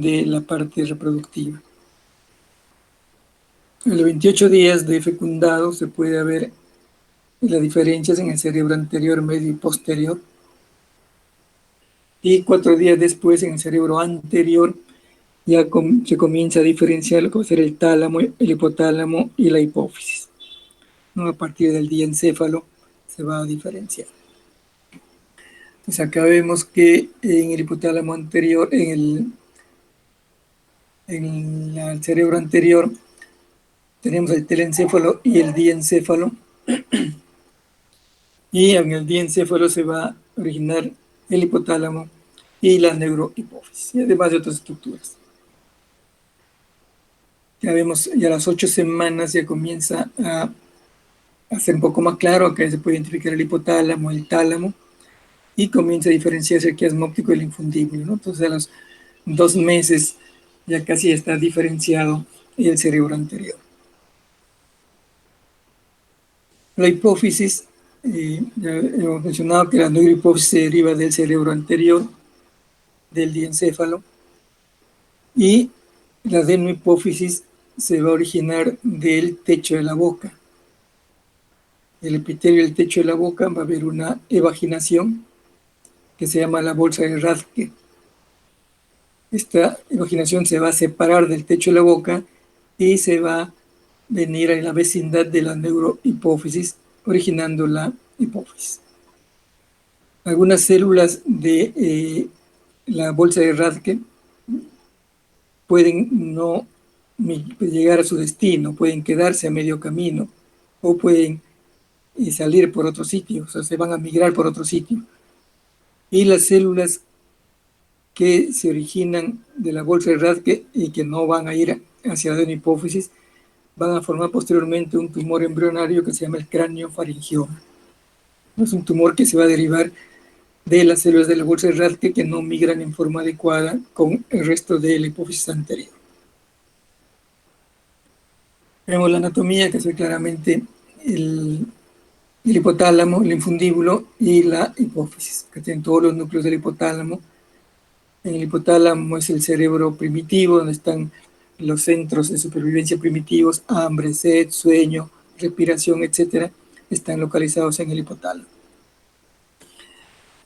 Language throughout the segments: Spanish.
de la parte reproductiva. A los 28 días de fecundado se puede ver las diferencias en el cerebro anterior, medio y posterior. Y 4 días después, en el cerebro anterior, ya se comienza a diferenciar lo que va a ser el tálamo, el hipotálamo y la hipófisis. ¿No? A partir del diencéfalo se va a diferenciar. Entonces acá vemos que en el hipotálamo anterior, en el cerebro anterior, tenemos el telencéfalo y el diencéfalo. Y en el diencéfalo se va a originar el hipotálamo y la neurohipófisis, y además de otras estructuras. Ya vemos, ya a las 8 semanas ya comienza a ser un poco más claro, que se puede identificar el hipotálamo, el tálamo, y comienza a diferenciarse el quiasma óptico y el infundible, ¿no? Entonces a los 2 meses ya casi está diferenciado el cerebro anterior. La hipófisis, ya hemos mencionado que la neurohipófisis se deriva del cerebro anterior, del diencéfalo, y la adenohipófisis se va a originar del techo de la boca. El epitelio del techo de la boca va a haber una evaginación que se llama la bolsa de Rathke. Esta evaginación se va a separar del techo de la boca y se va a venir a la vecindad de la neurohipófisis, originando la hipófisis. Algunas células de la bolsa de Rathke pueden no llegar a su destino, pueden quedarse a medio camino o pueden salir por otro sitio, o sea, se van a migrar por otro sitio. Y las células que se originan de la bolsa de Rathke y que no van a ir hacia la adenohipófisis van a formar posteriormente un tumor embrionario que se llama el craniofaringioma. Es un tumor que se va a derivar de las células de la bolsa de Rathke que no migran en forma adecuada con el resto de la hipófisis anterior. Vemos la anatomía, que es claramente el hipotálamo, el infundíbulo y la hipófisis, que tienen todos los núcleos del hipotálamo. En el hipotálamo es el cerebro primitivo, donde están los centros de supervivencia primitivos, hambre, sed, sueño, respiración, etc. Están localizados en el hipotálamo.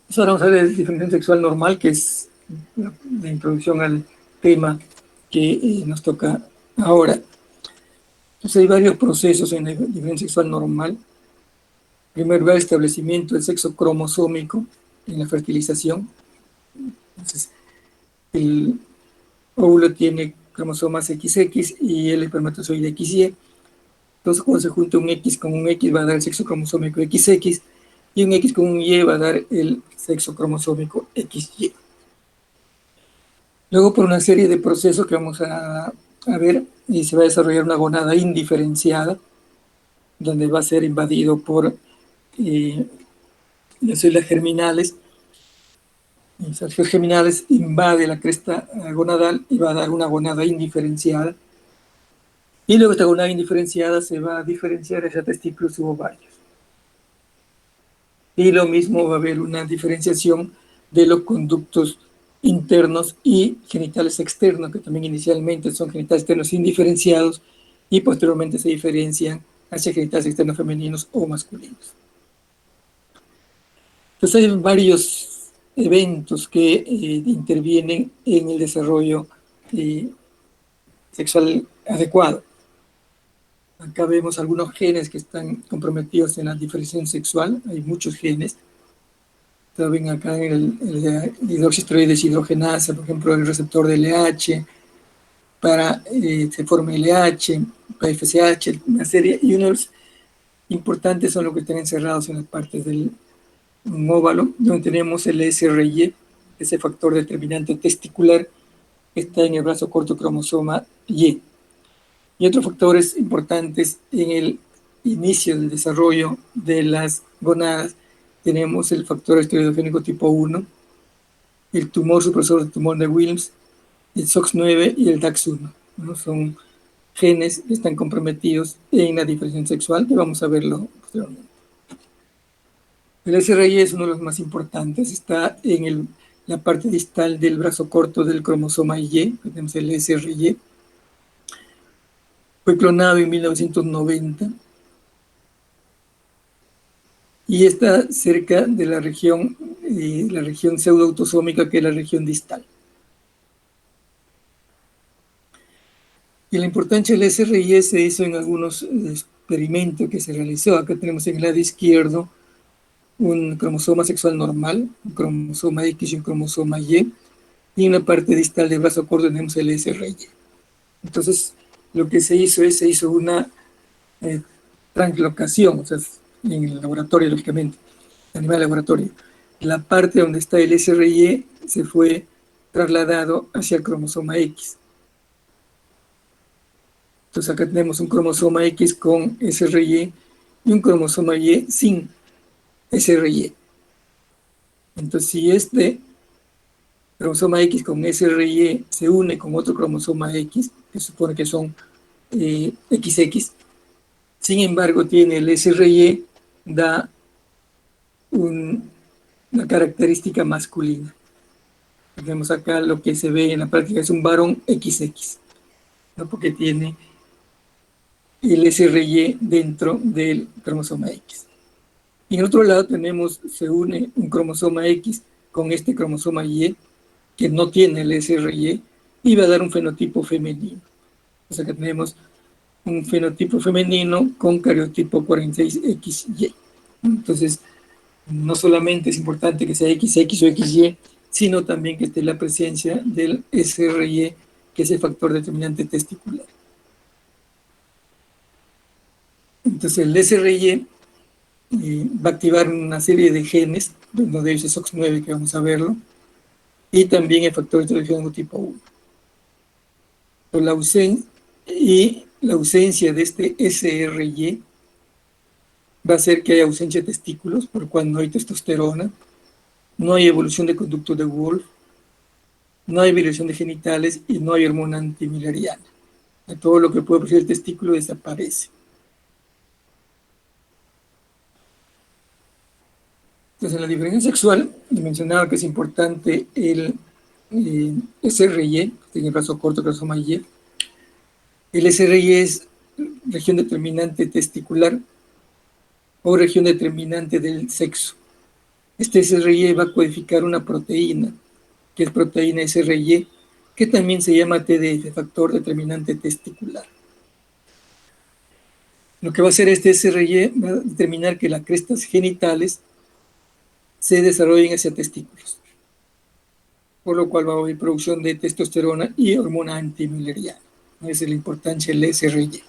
Entonces ahora vamos a ver la diferenciación sexual normal, que es la introducción al tema que nos toca ahora. Entonces hay varios procesos en la diferenciación sexual normal. En primer lugar, el establecimiento del sexo cromosómico en la fertilización. Entonces, el óvulo tiene cromosomas XX y el espermatozoide XY. Entonces, cuando se junta un X con un X va a dar el sexo cromosómico XX y un X con un Y va a dar el sexo cromosómico XY. Luego, por una serie de procesos que vamos a ver, se va a desarrollar una gonada indiferenciada, donde va a ser invadido por las células germinales. Las células germinales invade la cresta gonadal y va a dar una gonada indiferenciada. Y luego esta gonada indiferenciada se va a diferenciar hacia testículos u ovarios. Y lo mismo va a haber una diferenciación de los conductos internos y genitales externos, que también inicialmente son genitales externos indiferenciados y posteriormente se diferencian hacia genitales externos femeninos o masculinos. Entonces hay varios eventos que intervienen en el desarrollo sexual adecuado. Acá vemos algunos genes que están comprometidos en la diferenciación sexual. Hay muchos genes. Ustedes ven acá en el hidroxiesteroide deshidrogenasa, por ejemplo, el receptor de LH, para se forma LH, para FSH, una serie, y unos importantes son los que están encerrados en las partes del óvalo, donde tenemos el SRY, ese factor determinante testicular, que está en el brazo corto cromosoma Y. Y otros factores importantes en el inicio del desarrollo de las gonadas, tenemos el factor esteroidogénico tipo 1, el tumor supresor del tumor de Wilms, el SOX9 y el DAX1. ¿No? Son genes que están comprometidos en la diferenciación sexual, que vamos a verlo posteriormente. El SRY es uno de los más importantes, está en el la parte distal del brazo corto del cromosoma Y, tenemos el SRY. Fue clonado en 1990 y está cerca de la región pseudoautosómica, que es la región distal. Y la importancia del SRY se hizo en algunos experimentos que se realizó. Acá tenemos en el lado izquierdo un cromosoma sexual normal, un cromosoma X y un cromosoma Y, y en la parte distal del brazo corto tenemos el SRY. Entonces, lo que se hizo una translocación, o sea, en el laboratorio, lógicamente, a nivel laboratorio. La parte donde está el SRY se fue trasladado hacia el cromosoma X. Entonces acá tenemos un cromosoma X con SRY y un cromosoma Y sin SRY. Entonces, si este cromosoma X con SRY se une con otro cromosoma X, que se supone que son XX, sin embargo tiene el SRY, da una característica masculina. Tenemos acá lo que se ve en la práctica, es un varón XX, ¿no? Porque tiene el SRY dentro del cromosoma X. Y en otro lado se une un cromosoma X con este cromosoma Y, que no tiene el SRY, y va a dar un fenotipo femenino. O sea que tenemos un fenotipo femenino con cariotipo 46XY. Entonces, no solamente es importante que sea XX o XY, sino también que esté la presencia del SRY, que es el factor determinante testicular. Entonces, el SRY va a activar una serie de genes, uno de ellos es OX9, que vamos a verlo, y también el factor de tipo 1. Pero la ausencia de este SRY va a hacer que haya ausencia de testículos, por cuando no hay testosterona, no hay evolución de conducto de Wolff, no hay vibración de genitales y no hay hormona antimileriana. Todo lo que puede producir el testículo desaparece. Entonces, en la diferencia sexual, mencionaba que es importante el SRY, en el brazo corto, cromosoma Y. El SRY es región determinante testicular o región determinante del sexo. Este SRY va a codificar una proteína, que es proteína SRY, que también se llama TDF, factor determinante testicular. Lo que va a hacer este SRY va a determinar que las crestas genitales se desarrollen hacia testículos, por lo cual va a haber producción de testosterona y hormona antimileriana. Esa es la importancia del SRY.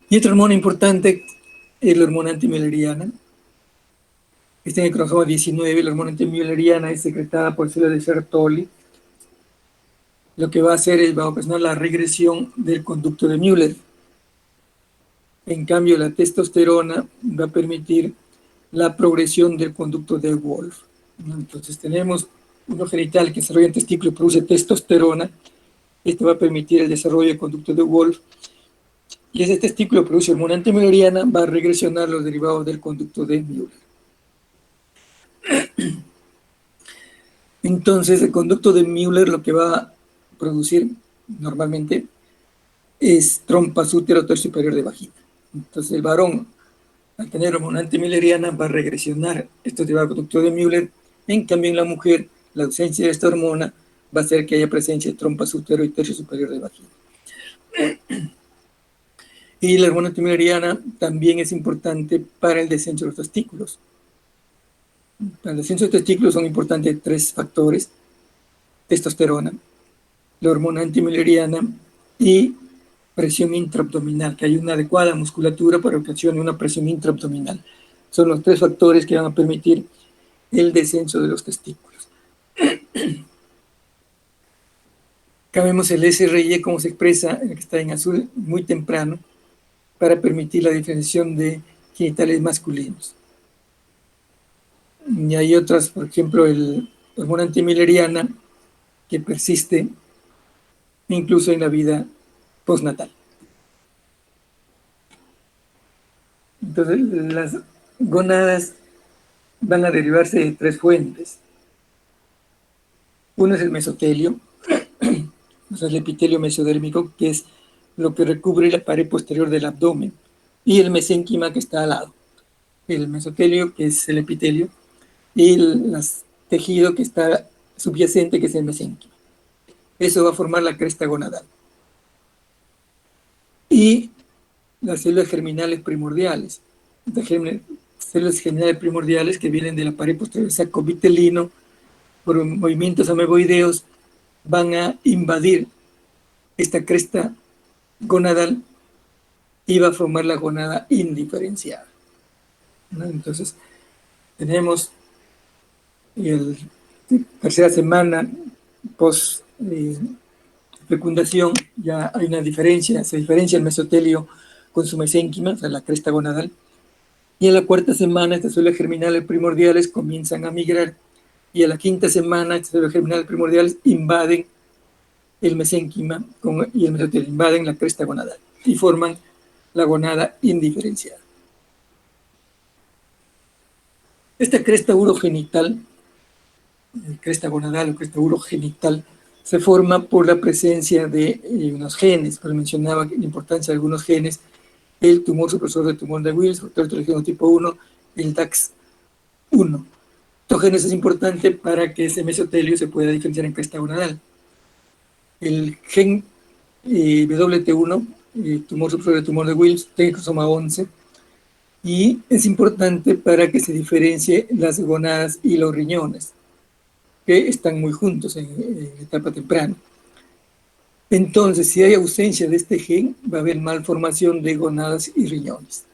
Y otra hormona importante es la hormona antimileriana. Está en el cromosoma 19, la hormona antimileriana es secretada por células de Sertoli. Lo que va a hacer es va a ocasionar la regresión del conducto de Müller. En cambio, la testosterona va a permitir la progresión del conducto de Wolff. Entonces tenemos un genital que desarrolla en testículo y produce testosterona. Esto va a permitir el desarrollo del conducto de Wolff. Y ese testículo produce hormona antimileriana, va a regresionar los derivados del conducto de Müller. Entonces, el conducto de Müller lo que va a producir normalmente es trompas útero tercio superior de vagina. Entonces, el varón, al tener hormona antimileriana, va a regresionar estos derivados del conducto de Müller. En cambio, en la mujer, la ausencia de esta hormona va a hacer que haya presencia de trompas útero y tercio superior de vagina. Y la hormona antimileriana también es importante para el descenso de los testículos. Para el descenso de testículos son importantes 3 factores: testosterona, la hormona antimileriana y presión intraabdominal, que hay una adecuada musculatura para que ocasione una presión intraabdominal. Son los 3 factores que van a permitir el descenso de los testículos. Acá vemos el SRY, como se expresa, el que está en azul, muy temprano, para permitir la diferenciación de genitales masculinos. Y hay otras, por ejemplo, la hormona antimileriana, que persiste incluso en la vida postnatal. Entonces, las gónadas van a derivarse de tres fuentes. Uno es el mesotelio, o sea, el epitelio mesodérmico, que es lo que recubre la pared posterior del abdomen, y el mesénquima, que está al lado. El mesotelio, que es el epitelio, y el tejido que está subyacente, que es el mesénquima. Eso va a formar la cresta gonadal. Y las células germinales primordiales. Las células germinales primordiales que vienen de la pared posterior del saco vitelino, por movimientos ameboideos, van a invadir esta cresta gonadal y va a formar la gonada indiferenciada, ¿no? Entonces, tenemos la tercera semana post fecundación, ya hay una diferencia, se diferencia el mesotelio con su mesénquima, o sea, la cresta gonadal, y en la cuarta semana estas células germinales primordiales comienzan a migrar, y a la quinta semana estas células germinales primordiales invaden el mesénquima y el mesotelio, invaden la cresta gonadal y forman la gonada indiferenciada. Esta cresta urogenital, cresta gonadal o cresta urogenital, se forma por la presencia de unos genes, pero mencionaba la importancia de algunos genes, el tumor supresor del tumor de Wills, factor heterogéneo tipo 1, el DAX1. Estos genes es importante para que ese mesotelio se pueda diferenciar en cresta gonadal. El gen WT1, tumor supresor del tumor de Wills, tiene cromosoma 11, y es importante para que se diferencie las gonadas y los riñones, que están muy juntos en etapa temprana. Entonces, si hay ausencia de este gen, va a haber malformación de gonadas y riñones.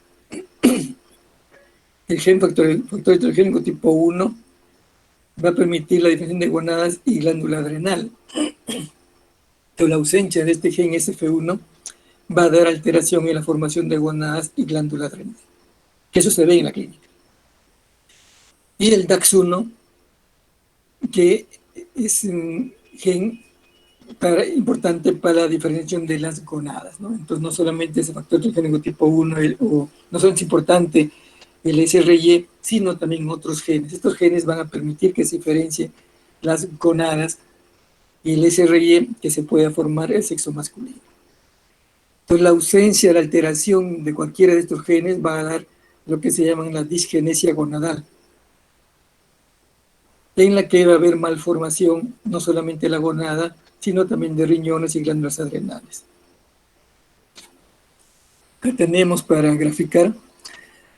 El gen factor heterogénico tipo 1 va a permitir la diferenciación de gonadas y glándula adrenal. Pero la ausencia de este gen SF1 va a dar alteración en la formación de gonadas y glándula adrenal. Que eso se ve en la clínica. Y el DAX1, que es un gen importante para la diferenciación de las gonadas, ¿no? Entonces, no solamente ese factor heterogénico tipo 1, no solo es importante el SRY, sino también otros genes. Estos genes van a permitir que se diferencie las gonadas y el SRY, que se pueda formar el sexo masculino. Entonces, la ausencia, la alteración de cualquiera de estos genes va a dar lo que se llama la disgenesia gonadal, en la que va a haber malformación no solamente de la gonada, sino también de riñones y glándulas adrenales. Acá tenemos para graficar,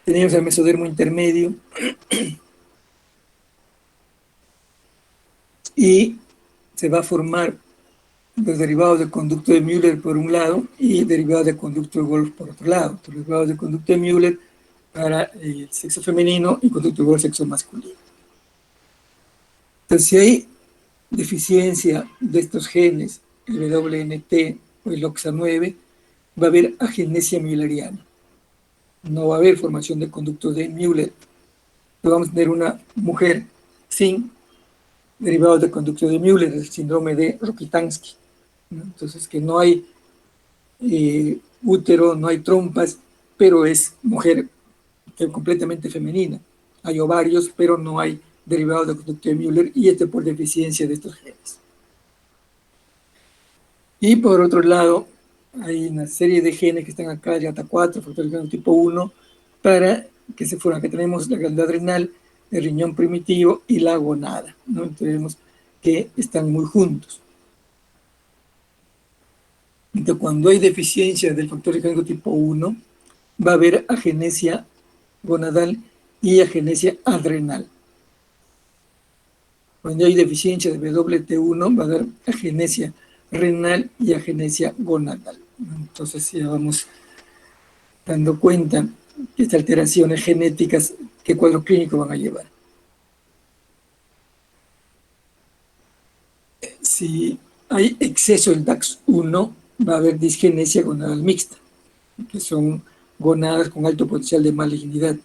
tenemos el mesodermo intermedio y se va a formar los derivados del conducto de Müller por un lado y derivados del conducto de Wolff por otro lado. Los derivados del conducto de Müller para el sexo femenino y conducto de Wolff sexo masculino. Entonces, si hay deficiencia de estos genes, el WNT o el OXA9, va a haber agenesia mülleriana. No va a haber formación de conductos de Müller. Entonces, vamos a tener una mujer sin derivados del conducto de Müller, el síndrome de Rokitansky, ¿no? Entonces, que no hay útero, no hay trompas, pero es mujer completamente femenina. Hay ovarios, pero no hay derivados del conducto de Müller, y por deficiencia de estos genes. Y por otro lado, hay una serie de genes que están acá, el GATA4, factor heterogéneo tipo 1, para que se formen. Acá tenemos la glándula adrenal, el riñón primitivo y la gonada, ¿no? Entonces vemos que están muy juntos. Entonces, cuando hay deficiencia del factor heterogéneo tipo 1, va a haber agenesia gonadal y agenesia adrenal. Cuando hay deficiencia de WT1, va a haber agenesia renal y agenesia gonadal. Entonces ya vamos dando cuenta de estas alteraciones genéticas qué cuadro clínico van a llevar. Si hay exceso del DAX1, va a haber disgenesia gonadal mixta, que son gonadas con alto potencial de malignidad.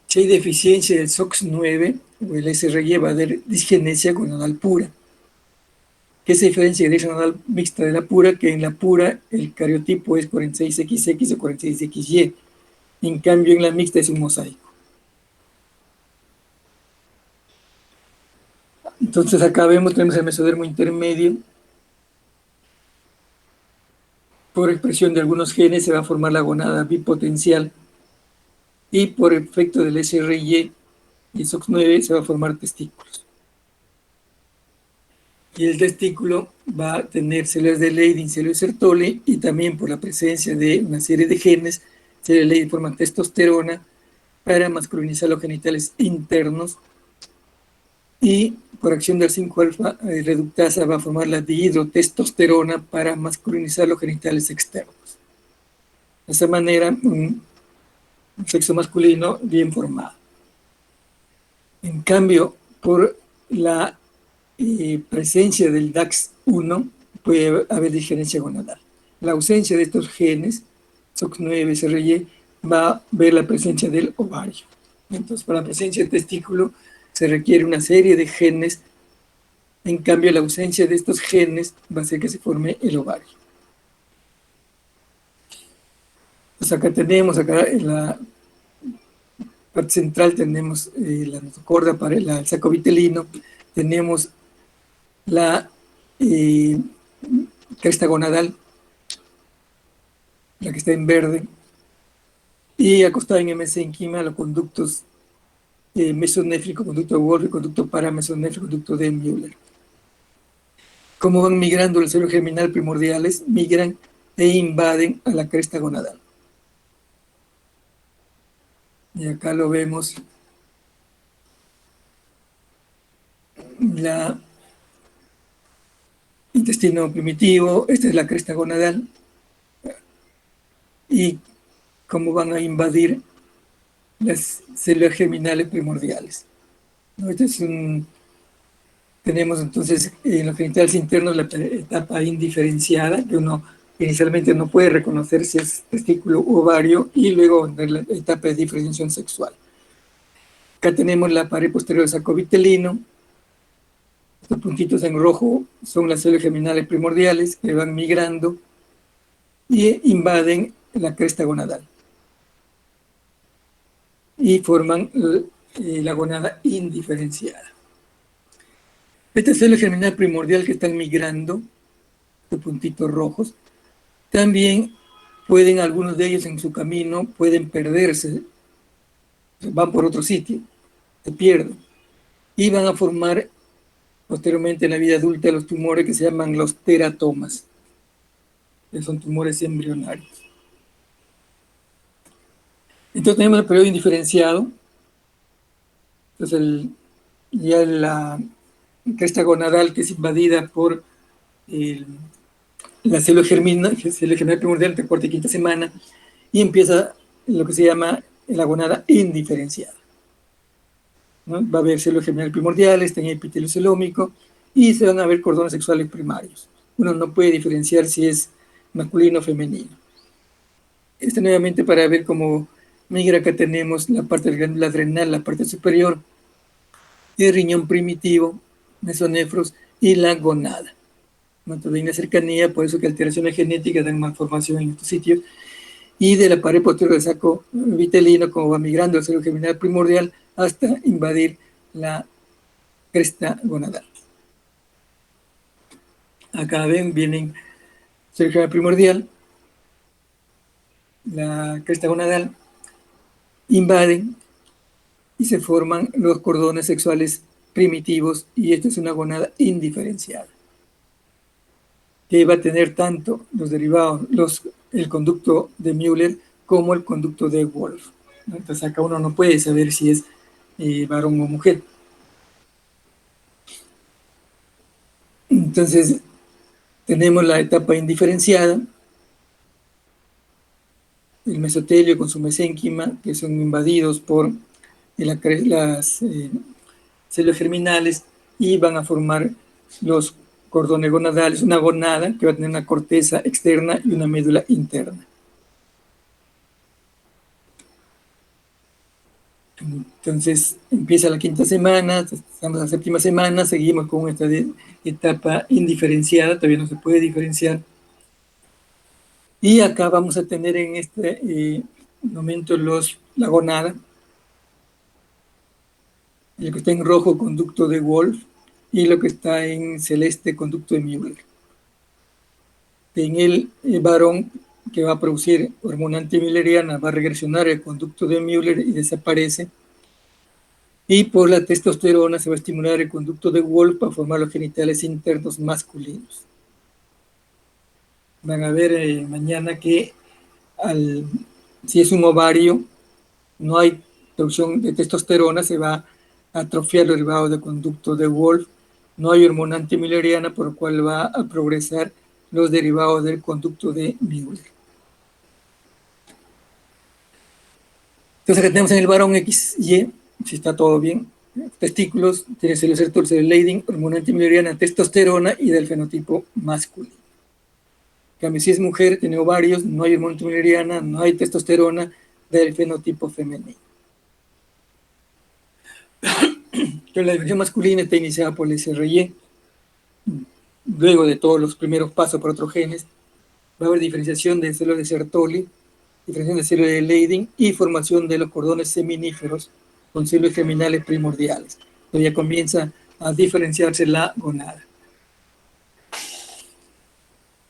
Si hay deficiencia del SOX9 o el SRY, va a haber disgenesia gonadal pura. ¿Qué se diferencia de la gonadal mixta de la pura? Que en la pura el cariotipo es 46XX o 46XY. En cambio, en la mixta es un mosaico. Entonces acá tenemos el mesodermo intermedio. Por expresión de algunos genes se va a formar la gonada bipotencial y por efecto del SRY y SOX9 se va a formar testículos. Y el testículo va a tener células de Leydig, células de Sertoli, y también por la presencia de una serie de genes, células de Leydig forman testosterona para masculinizar los genitales internos, y por acción del 5-alfa reductasa va a formar la dihidrotestosterona para masculinizar los genitales externos. De esa manera, un sexo masculino bien formado. En cambio, por la presencia del DAX1 puede haber diferencia gonadal. La ausencia de estos genes, SOX9, SRY, va a ver la presencia del ovario. Entonces, para la presencia del testículo se requiere una serie de genes. En cambio, la ausencia de estos genes va a hacer que se forme el ovario. Pues acá tenemos, en la parte central tenemos la notocorda para el saco vitelino, tenemos la cresta gonadal, la que está en verde, y acostada en mesénquima los conductos mesonéfrico, conducto de Wolff, conducto paramesonéfrico, conducto de Müller. Como van migrando los células germinal primordiales, migran e invaden a la cresta gonadal. Y acá lo vemos, la intestino primitivo, esta es la cresta gonadal, y cómo van a invadir las células germinales primordiales. Este es tenemos entonces en los genitales internos la etapa indiferenciada, que uno inicialmente no puede reconocer si es testículo u ovario, y luego la etapa de diferenciación sexual. Acá tenemos la pared posterior del saco vitelino. Estos puntitos en rojo son las células germinales primordiales que van migrando y invaden la cresta gonadal y forman la gonada indiferenciada. Esta célula germinal primordial que están migrando, estos puntitos rojos, también pueden, algunos de ellos en su camino, pueden perderse, van por otro sitio, se pierden, y van a formar posteriormente en la vida adulta los tumores que se llaman los teratomas, que son tumores embrionarios. Entonces tenemos el periodo indiferenciado. Entonces ya la cresta gonadal, que es invadida por la célula germinal primordial de cuarta y quinta semana, y empieza lo que se llama la gonada indiferenciada, ¿no? Va a haber células germinales primordiales, tiene epitelio celómico, y se van a ver cordones sexuales primarios. Uno no puede diferenciar si es masculino o femenino. Nuevamente para ver cómo migra. Acá tenemos la parte del glándula adrenal, la parte superior, el riñón primitivo, mesonefros y la gonada. Entonces, en la cercanía, por eso que alteraciones genéticas dan malformación en estos sitios. Y de la pared posterior del saco vitelino, como va migrando el célula germinal primordial hasta invadir la cresta gonadal. Acá ven, vienen célula germinal primordial, la cresta gonadal, invaden y se forman los cordones sexuales primitivos, y esta es una gonada indiferenciada, que va a tener tanto los derivados, el conducto de Müller como el conducto de Wolff. Entonces acá uno no puede saber si es varón o mujer. Entonces tenemos la etapa indiferenciada, el mesotelio con su mesénquima, que son invadidos por las células germinales y van a formar los cordones gonadales, una gonada que va a tener una corteza externa y una médula interna. Entonces empieza la quinta semana, estamos en la séptima semana, seguimos con esta etapa indiferenciada, todavía no se puede diferenciar. Y acá vamos a tener en este momento la gonada, el que está en rojo, conducto de Wolff, y lo que está en celeste, conducto de Müller. En el varón que va a producir hormona antimülleriana va a regresionar el conducto de Müller y desaparece. Y por la testosterona se va a estimular el conducto de Wolff para formar los genitales internos masculinos. Van a ver mañana que si es un ovario, no hay producción de testosterona, se va a atrofiar los derivados de conducto de Wolff. No hay hormona antimülleriana, por lo cual va a progresar los derivados del conducto de Müller. Entonces acá tenemos en el varón XY, si está todo bien, testículos, tiene celosertol, Leydig, hormona antimülleriana, testosterona y del fenotipo masculino. En cambio, si es mujer, tiene ovarios, no hay hormona antimülleriana, no hay testosterona, del fenotipo femenino. Entonces, la diferenciación masculina está iniciada por el SRY. Luego de todos los primeros pasos por otros genes, va a haber diferenciación de células de Sertoli, diferenciación de células de Leydig y formación de los cordones seminíferos con células germinales primordiales. Entonces ya comienza a diferenciarse la gonada.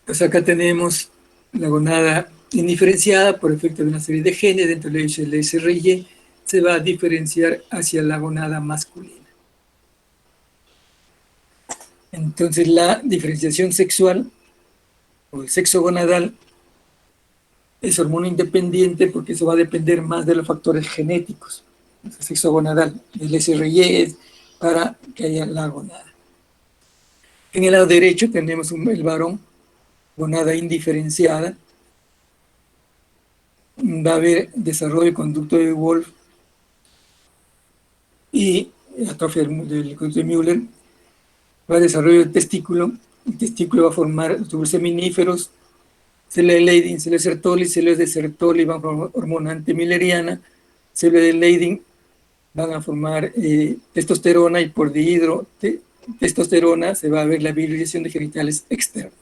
Pues acá tenemos la gonada indiferenciada por efecto de una serie de genes dentro del SRY, se va a diferenciar hacia la gonada masculina. Entonces la diferenciación sexual o el sexo gonadal es hormona independiente porque eso va a depender más de los factores genéticos. El sexo gonadal, el SRY es para que haya la gonada. En el lado derecho tenemos el varón, gonada indiferenciada. Va a haber desarrollo del conducto de Wolff y atrofia del conducto de Müller. Va a desarrollo del testículo. El testículo va a formar tubos seminíferos, células de Leydig, células de Sertoli, células de Sertoli van a formar hormona antimülleriana, células de Leydig van a formar testosterona y por dihidrotestosterona se va a ver la virilización de genitales externos.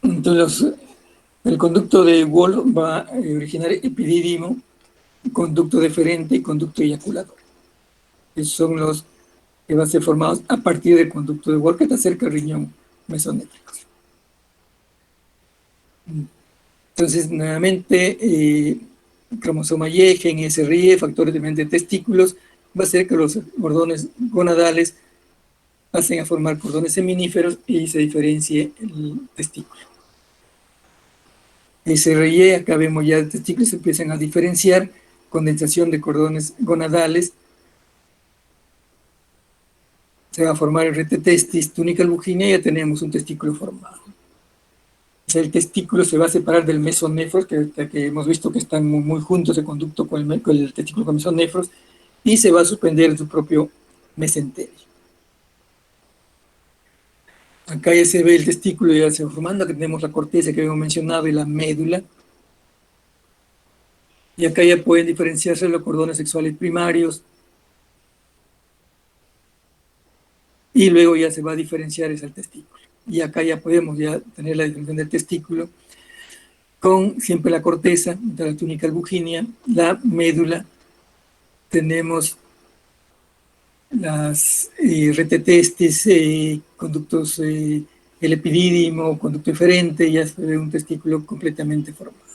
Entonces, el conducto de Wolff va a originar epidídimo, conducto deferente y conducto eyaculador. Esos son los que van a ser formados a partir del conducto de Wolff que está cerca del riñón mesonéfrico. Entonces, nuevamente, cromosoma Y, gen SRY, factores de testículos, va a hacer que los cordones gonadales pasen a formar cordones seminíferos y se diferencie el testículo. SRY, acá vemos ya el testículo, se empiezan a diferenciar, condensación de cordones gonadales, se va a formar el retetestis, túnica albuginea y ya tenemos un testículo formado. O sea, el testículo se va a separar del mesonefros, que hemos visto que están muy juntos el conducto con el testículo con mesonefros, y se va a suspender en su propio mesenterio. Acá ya se ve el testículo ya se va formando, aquí tenemos la corteza que habíamos mencionado y la médula. Y acá ya pueden diferenciarse los cordones sexuales primarios. Y luego ya se va a diferenciar ese testículo. Y acá ya podemos ya tener la diferenciación del testículo con siempre la corteza, la túnica albuginea, la médula. Tenemos las retetestis, conductos, el epidídimo, conducto eferente, ya se ve un testículo completamente formado.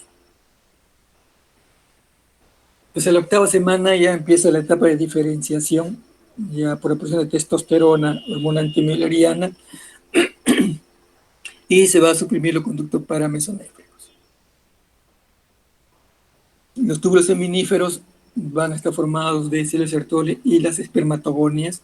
Pues a la 8ª semana ya empieza la etapa de diferenciación, ya por aparición de testosterona, hormona antimülleriana, y se va a suprimir los conductos paramesonéfricos. Los túbulos seminíferos van a estar formados de células Sertoli y las espermatogonias,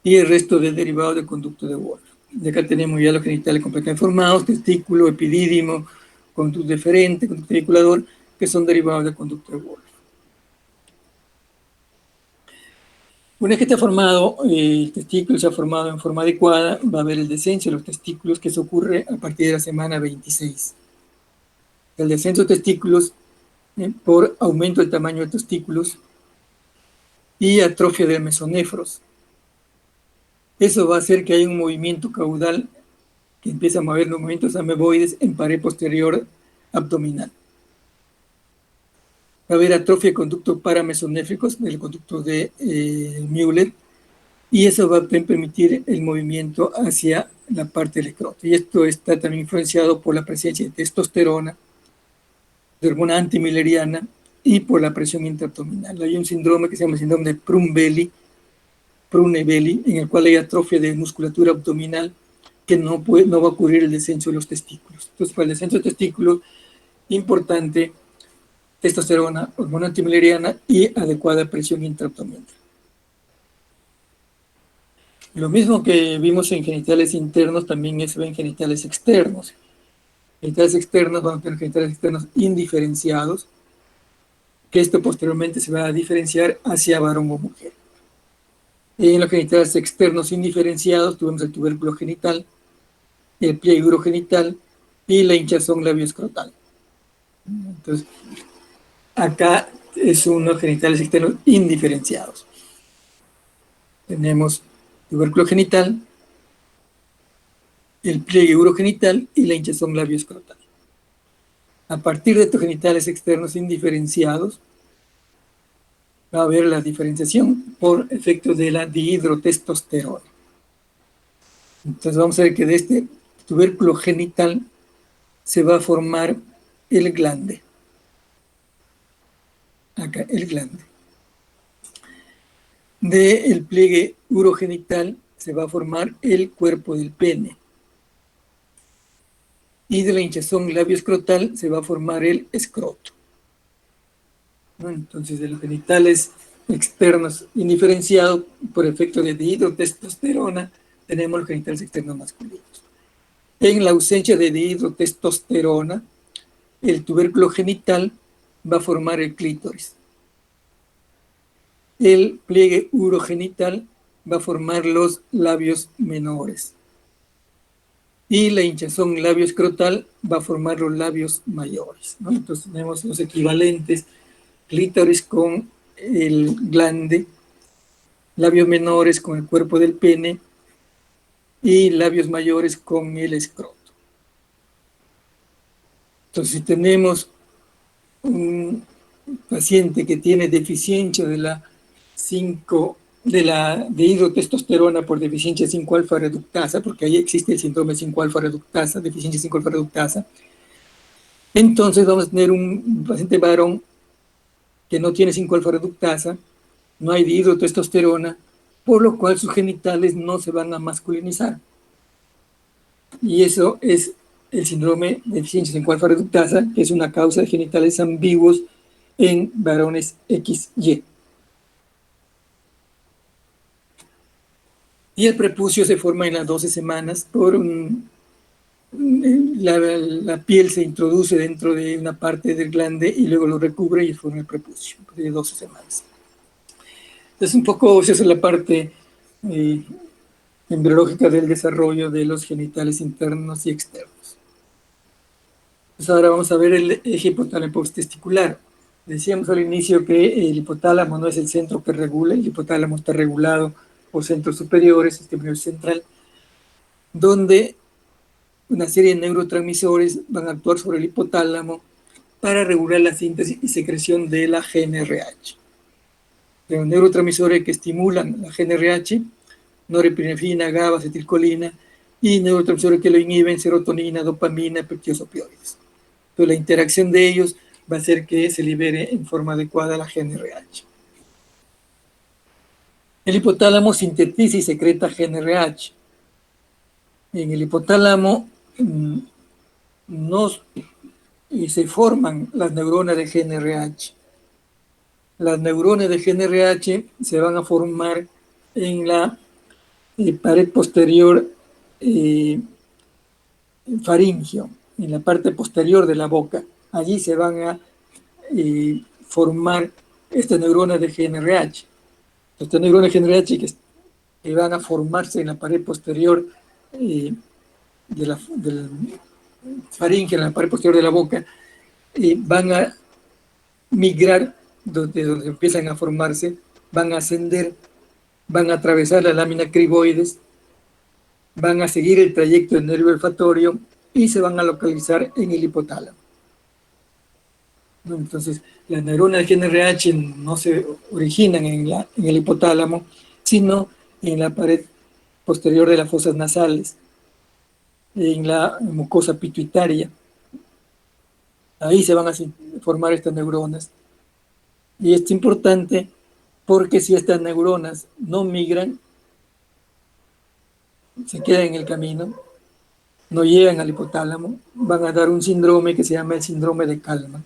y el resto de derivados del conducto de Wolff. Y acá tenemos ya los genitales completamente formados, testículo, epidídimo, conducto deferente, conducto eyaculador, que son derivados del conducto de Wolff. Una vez que está formado, el testículo se ha formado en forma adecuada, va a haber el descenso de los testículos, que se ocurre a partir de la semana 26. El descenso de testículos por aumento del tamaño de testículos y atrofia de mesonefros. Eso va a hacer que haya un movimiento caudal que empieza a mover los movimientos ameboides en pared posterior abdominal. Va a haber atrofia de conducto paramesonéfricos, del conducto de Müller, y eso va a permitir el movimiento hacia la parte del escroto. Y esto está también influenciado por la presencia de testosterona, de hormona antimilleriana y por la presión intraabdominal. Hay un síndrome que se llama síndrome de Prune-Belly, en el cual hay atrofia de musculatura abdominal que no va a ocurrir el descenso de los testículos. Entonces, para el descenso de testículos, importante testosterona, hormona antimilleriana y adecuada presión intraabdominal. Lo mismo que vimos en genitales internos, también se ve en genitales externos. Genitales externos van a tener genitales externos indiferenciados, que esto posteriormente se va a diferenciar hacia varón o mujer. En los genitales externos indiferenciados tuvimos el tubérculo genital, el pliegue urogenital y la hinchazón labioescrotal. Entonces, acá es unos genitales externos indiferenciados. Tenemos tubérculo genital, el pliegue urogenital y la hinchazón labioescrotal. A partir de estos genitales externos indiferenciados, va a haber la diferenciación por efecto de la dihidrotestosterona. Entonces vamos a ver que de este tubérculo genital se va a formar el glande. Acá, el glande. Del pliegue urogenital se va a formar el cuerpo del pene. Y de la hinchazón labioescrotal se va a formar el escroto. Entonces, de los genitales externos indiferenciados por efecto de dihidrotestosterona, tenemos los genitales externos masculinos. En la ausencia de dihidrotestosterona, el tubérculo genital va a formar el clítoris. El pliegue urogenital va a formar los labios menores. Y la hinchazón labioescrotal va a formar los labios mayores, ¿no? Entonces tenemos los equivalentes: clítoris con el glande, labios menores con el cuerpo del pene y labios mayores con el escroto. Entonces, si tenemos un paciente que tiene deficiencia de la dihidrotestosterona por deficiencia 5-alfa reductasa, porque ahí existe el síndrome 5-alfa reductasa, deficiencia 5-alfa reductasa, entonces vamos a tener un paciente varón que no tiene 5-alfa reductasa, no hay dihidrotestosterona, por lo cual sus genitales no se van a masculinizar. Y eso es el síndrome de deficiencia 5-alfa reductasa, que es una causa de genitales ambiguos en varones XY. Y el prepucio se forma en las 12 semanas por la piel se introduce dentro de una parte del glande y luego lo recubre y forma el prepucio de 12 semanas. Entonces, un poco esa es la parte embriológica del desarrollo de los genitales internos y externos. Pues ahora vamos a ver el eje hipotálamo posttesticular. Decíamos al inicio que el hipotálamo no es el centro que regula, el hipotálamo está regulado por centros superiores, sistema nervioso central, donde una serie de neurotransmisores van a actuar sobre el hipotálamo para regular la síntesis y secreción de la GnRH. Los neurotransmisores que estimulan la GnRH, norepinefrina, GABA, acetilcolina, y neurotransmisores que lo inhiben, serotonina, dopamina, péptidos opioides. Entonces, la interacción de ellos va a hacer que se libere en forma adecuada la GnRH. El hipotálamo sintetiza y secreta GnRH. En el hipotálamo se forman las neuronas de GnRH. Las neuronas de GnRH se van a formar en la pared posterior faringio, en la parte posterior de la boca. Allí se van a formar estas neuronas de GnRH. Estas neuronas de GnRH que van a formarse en la pared posterior del faringio, en la pared posterior de la boca, van a migrar donde empiezan a formarse, van a ascender, van a atravesar la lámina criboides, van a seguir el trayecto del nervio olfatorio y se van a localizar en el hipotálamo. ¿no? Entonces, las neuronas de GNRH no se originan en el hipotálamo, sino en la pared posterior de las fosas nasales, en la mucosa pituitaria. Ahí se van a formar estas neuronas. Y es importante porque si estas neuronas no migran, se quedan en el camino, no llegan al hipotálamo, van a dar un síndrome que se llama el síndrome de Kalman.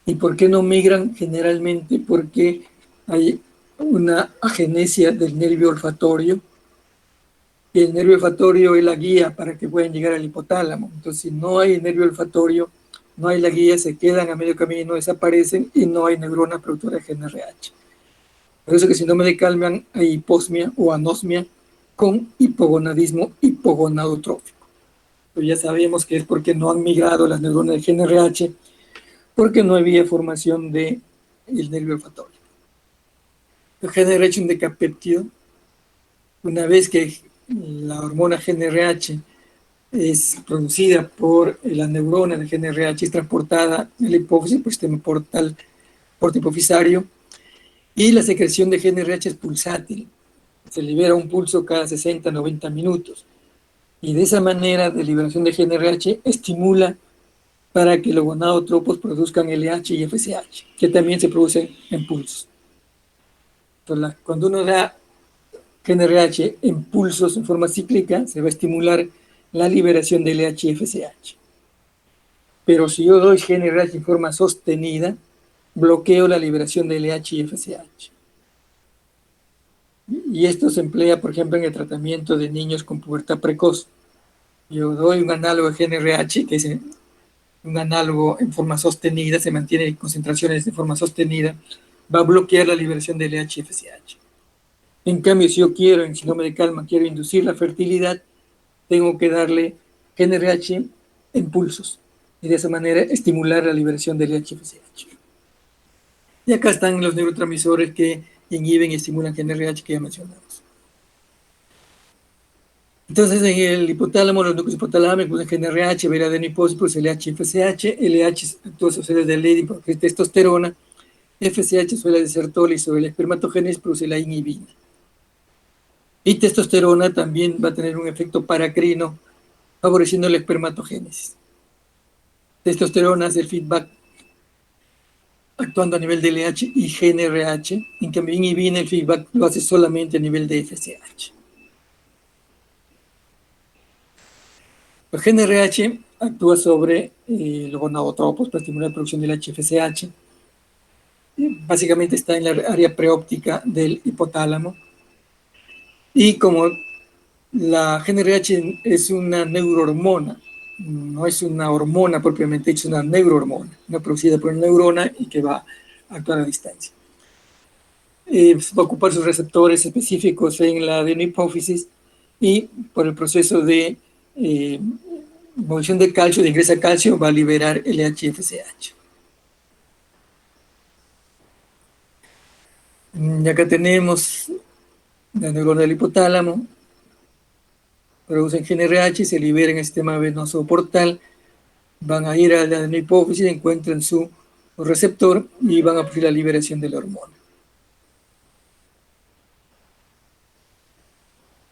¿Y por qué no migran? Generalmente porque hay una agenesia del nervio olfatorio, y el nervio olfatorio es la guía para que puedan llegar al hipotálamo. Entonces, si no hay nervio olfatorio, no hay la guía, se quedan a medio camino, desaparecen y no hay neurona productora de GNRH. Por eso que síndrome de Kalman hay hiposmia o anosmia con hipogonadismo hipogonadotrófico. Pero ya sabemos que es porque no han migrado las neuronas de GNRH, porque no había formación del nervio olfatorio. El GNRH es un decapéptido. Una vez que la hormona GNRH es producida por la neurona de GNRH, es transportada en la hipófisis por sistema portal hipofisario, y la secreción de GNRH es pulsátil. Se libera un pulso cada 60-90 minutos. Y de esa manera de liberación de GNRH estimula para que los gonadotropos produzcan LH y FSH, que también se producen en pulsos. Entonces, cuando uno da GNRH en pulsos en forma cíclica, se va a estimular la liberación de LH y FSH. Pero si yo doy GNRH en forma sostenida, bloqueo la liberación de LH y FSH. Y esto se emplea, por ejemplo, en el tratamiento de niños con pubertad precoz. Yo doy un análogo de GNRH, que es un análogo en forma sostenida, se mantiene en concentraciones de forma sostenida, va a bloquear la liberación de LH y FSH. En cambio, si yo quiero, en síndrome de Kalman, quiero inducir la fertilidad, tengo que darle GNRH en pulsos y de esa manera estimular la liberación del LH y FSH. Y acá están los neurotransmisores que inhiben y estimulan GNRH que ya mencionamos. Entonces, en el hipotálamo, los núcleos hipotalámicos de GNRH, beta-adenopósitos, LH y FSH, LH actúa sobre el Leydig porque es testosterona, FSH sobre la desertola y sobre la espermatogénesis produce la inhibina. Y testosterona también va a tener un efecto paracrino favoreciendo la espermatogénesis. Testosterona hace el feedback actuando a nivel de LH y GNRH, en cambio inhibina el feedback lo hace solamente a nivel de FSH. El GNRH actúa sobre los gonadotropos para estimular la producción del HFSH. Básicamente está en la área preóptica del hipotálamo. Y como la GNRH es una neurohormona, no es una hormona propiamente, es una neurohormona, no producida por una neurona y que va a actuar a distancia. Va a ocupar sus receptores específicos en la adenohipófisis y por el proceso de movilización de calcio, de ingreso a calcio, va a liberar LH y FSH. Y acá tenemos la neurona del hipotálamo, producen GNRH, se libera en el sistema venoso portal, van a ir a la adenohipófisis, encuentran su receptor y van a producir la liberación de la hormona.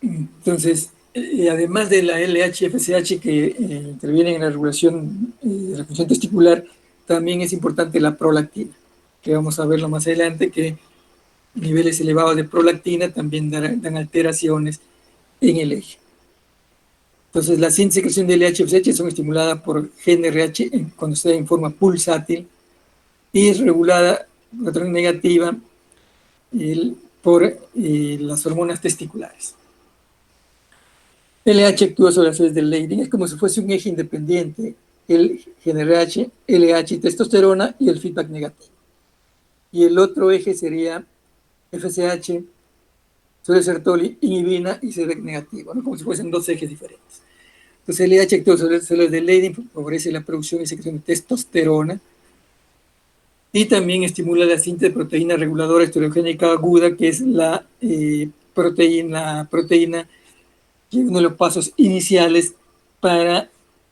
Entonces, además de la LH y FSH que intervienen en la regulación de la función testicular, también es importante la prolactina, que vamos a verlo más adelante, que niveles elevados de prolactina también dan alteraciones en el eje. Entonces, la síntesis y secreción de LH y FSH son estimuladas por GNRH cuando está en forma pulsátil y es regulada de negativa por las hormonas testiculares. LH actúa sobre las células del Leydig, es como si fuese un eje independiente, el GNRH, LH y testosterona y el feedback negativo. Y el otro eje sería FSH, sobre sertoli, inhibina y feedback negativo, ¿no? Como si fuesen dos ejes diferentes. Entonces LH actúa sobre las células del Leydig, favorece la producción y secreción de testosterona y también estimula la síntesis de proteína reguladora estereogénica aguda, que es la proteína que es uno de los pasos iniciales para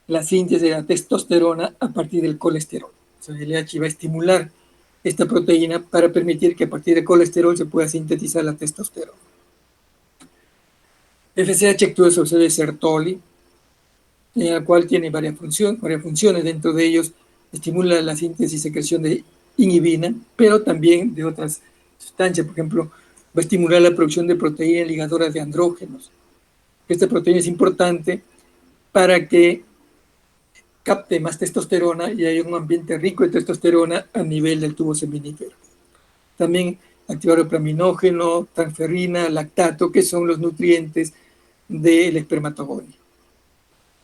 la síntesis de la testosterona a partir del colesterol. O sea, el LH va a estimular esta proteína para permitir que a partir del colesterol se pueda sintetizar la testosterona. FSH actúa sobre el Sertoli, en la cual tiene varias funciones. Dentro de ellos estimula la síntesis y secreción de inhibina, pero también de otras sustancias. Por ejemplo, va a estimular la producción de proteínas ligadoras de andrógenos. Esta proteína es importante para que capte más testosterona y haya un ambiente rico de testosterona a nivel del tubo seminífero. También activar praminógeno, transferrina, lactato, que son los nutrientes del espermatogonio.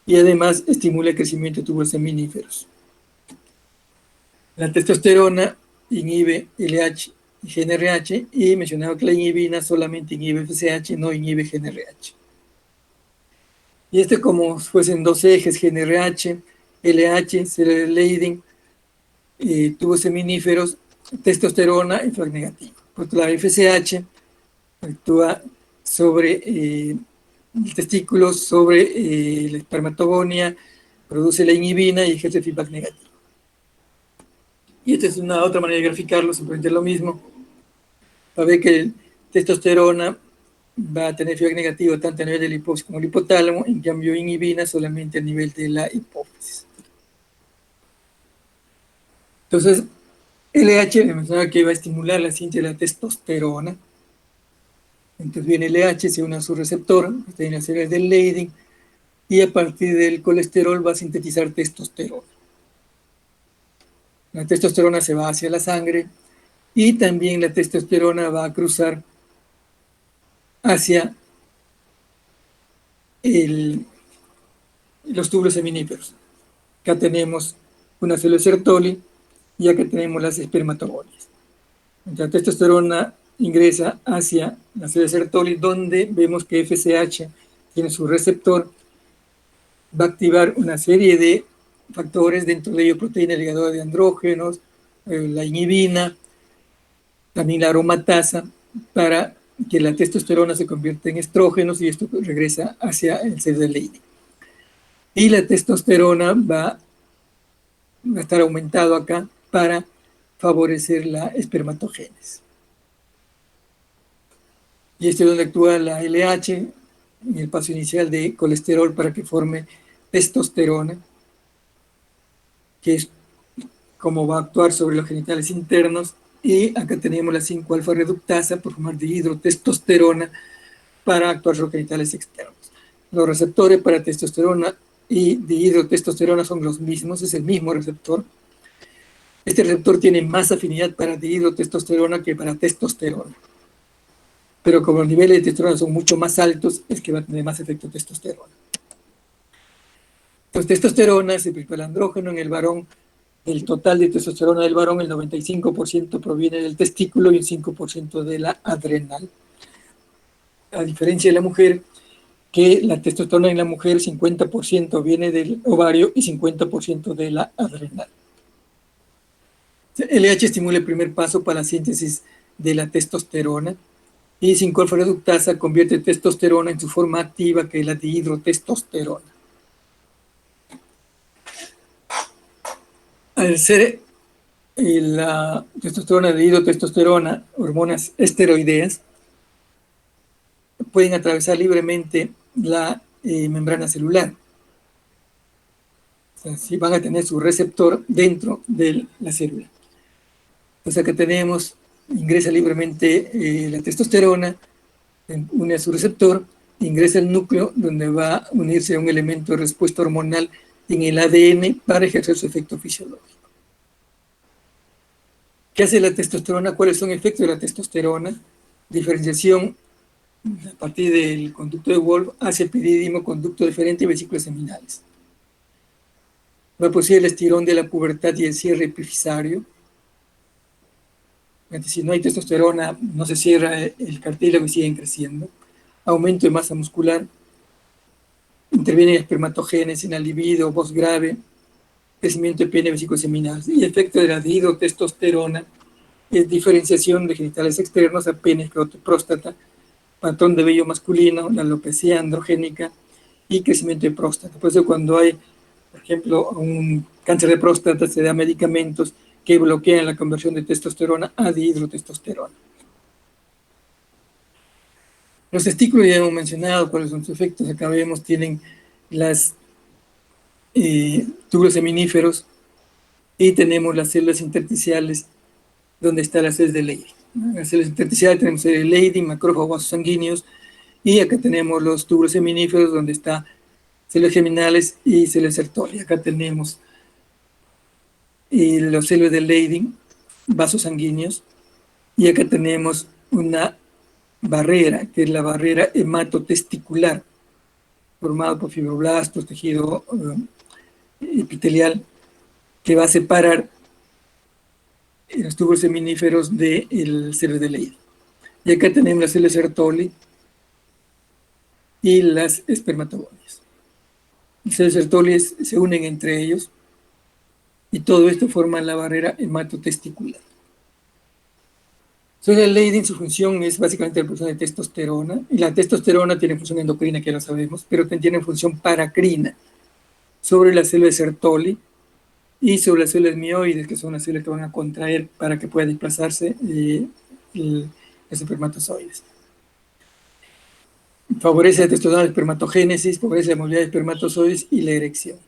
Y además estimula el crecimiento de tubos seminíferos. La testosterona inhibe LH y GnRH, y mencionaba que la inhibina solamente inhibe FSH, no inhibe GnRH. Y como fuesen dos ejes, GnRH, LH, cerebral Leydig, tubos seminíferos, testosterona y FAG negativo. Por la FSH actúa sobre el testículo, sobre la espermatogonia, produce la inhibina y ejerce feedback negativo. Y esta es una otra manera de graficarlo, simplemente lo mismo. Va a ver que el testosterona va a tener feedback negativo tanto a nivel de la hipófisis como el hipotálamo, en cambio inhibina solamente a nivel de la hipófisis. Entonces, LH me mencionaba que va a estimular la síntesis de la testosterona. Entonces viene LH, se une a su receptor, está en las células del Leydig, y a partir del colesterol va a sintetizar testosterona. La testosterona se va hacia la sangre y también la testosterona va a cruzar hacia los túbulos seminíferos. Acá tenemos una célula Sertoli y acá tenemos las espermatogonias. La testosterona ingresa hacia la célula Sertoli, donde vemos que FSH tiene su receptor, va a activar una serie de factores, dentro de ellos proteína ligadora de andrógenos, la inhibina, también la aromatasa, para que la testosterona se convierta en estrógenos y esto regresa hacia el cel de Leydig. Y la testosterona va a estar aumentado acá para favorecer la espermatogénesis. Y este es donde actúa la LH en el paso inicial de colesterol para que forme testosterona, que es como va a actuar sobre los genitales internos. Y acá tenemos la 5-alfa reductasa por formar dihidrotestosterona para actuar sobre los genitales externos. Los receptores para testosterona y dihidrotestosterona son los mismos, es el mismo receptor. Este receptor tiene más afinidad para dihidrotestosterona que para testosterona. Pero como los niveles de testosterona son mucho más altos, es que va a tener más efecto testosterona. Entonces, testosterona es el principal andrógeno en el varón. El total de testosterona del varón, el 95% proviene del testículo y el 5% de la adrenal. A diferencia de la mujer, que la testosterona en la mujer 50% viene del ovario y 50% de la adrenal. El LH estimula el primer paso para la síntesis de la testosterona y 5-alfa reductasa convierte testosterona en su forma activa, que es la dihidrotestosterona. Al ser la testosterona, dihidrotestosterona, hormonas esteroideas, pueden atravesar libremente la membrana celular. O sea, sí van a tener su receptor dentro de la célula. Entonces acá tenemos, ingresa libremente la testosterona, une a su receptor, ingresa al núcleo, donde va a unirse a un elemento de respuesta hormonal en el ADN para ejercer su efecto fisiológico. ¿Qué hace la testosterona? ¿Cuáles son efectos de la testosterona? Diferenciación a partir del conducto de Wolff hacia epidídimo, conducto deferente y vesículas seminales. Va a producir el estirón de la pubertad y el cierre epifisario. Si no hay testosterona, no se cierra el cartílago y siguen creciendo. Aumento de masa muscular. Interviene en espermatogénesis, en la libido, voz grave, crecimiento de pene, vesículas seminales. Y efecto de la dihidrotestosterona es diferenciación de genitales externos a pene, escroto, próstata, patrón de vello masculino, la alopecia androgénica y crecimiento de próstata. Por eso cuando hay Por ejemplo, a un cáncer de próstata se da medicamentos que bloquean la conversión de testosterona a dihidrotestosterona. Los testículos ya hemos mencionado cuáles son sus efectos. Acá vemos, tienen las túbulos seminíferos y tenemos las células intersticiales donde están las células de Leydig. En las células intersticiales tenemos células de Leydig, macrófagos, vasos sanguíneos, y acá tenemos los túbulos seminíferos donde están células geminales y células Sertoli. Acá tenemos los células de Leydig, vasos sanguíneos, y acá tenemos una barrera, que es la barrera hematotesticular, formada por fibroblastos, tejido epitelial, que va a separar los túbulos seminíferos del células de Leydig. Y acá tenemos las células Sertoli y las espermatogonias. Las células Sertoli se unen entre ellos y todo esto forma la barrera hematotesticular. Entonces, el Leydig, su función es básicamente la producción de testosterona, y la testosterona tiene función endocrina, que ya lo sabemos, pero tiene función paracrina sobre las células Sertoli y sobre las células mioides, que son las células que van a contraer para que pueda desplazarse los espermatozoides. Favorece la testosterona, la espermatogénesis, favorece la movilidad de espermatozoides y la erección.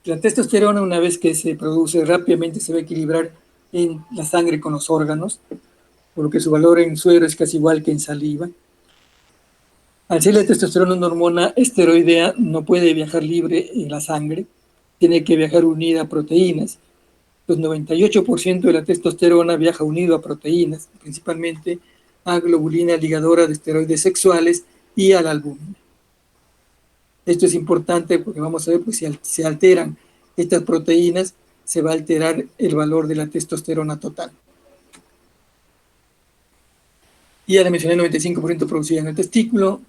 La testosterona, una vez que se produce, rápidamente se va a equilibrar en la sangre con los órganos, por lo que su valor en suero es casi igual que en saliva. Al ser la testosterona una hormona esteroidea, no puede viajar libre en la sangre, tiene que viajar unida a proteínas. Los 98% de la testosterona viaja unido a proteínas, principalmente a globulina ligadora de esteroides sexuales y a la albúmina. Esto es importante porque vamos a ver, pues, si se alteran estas proteínas, se va a alterar el valor de la testosterona total. Y ya le mencioné, 95% producida en el testículo,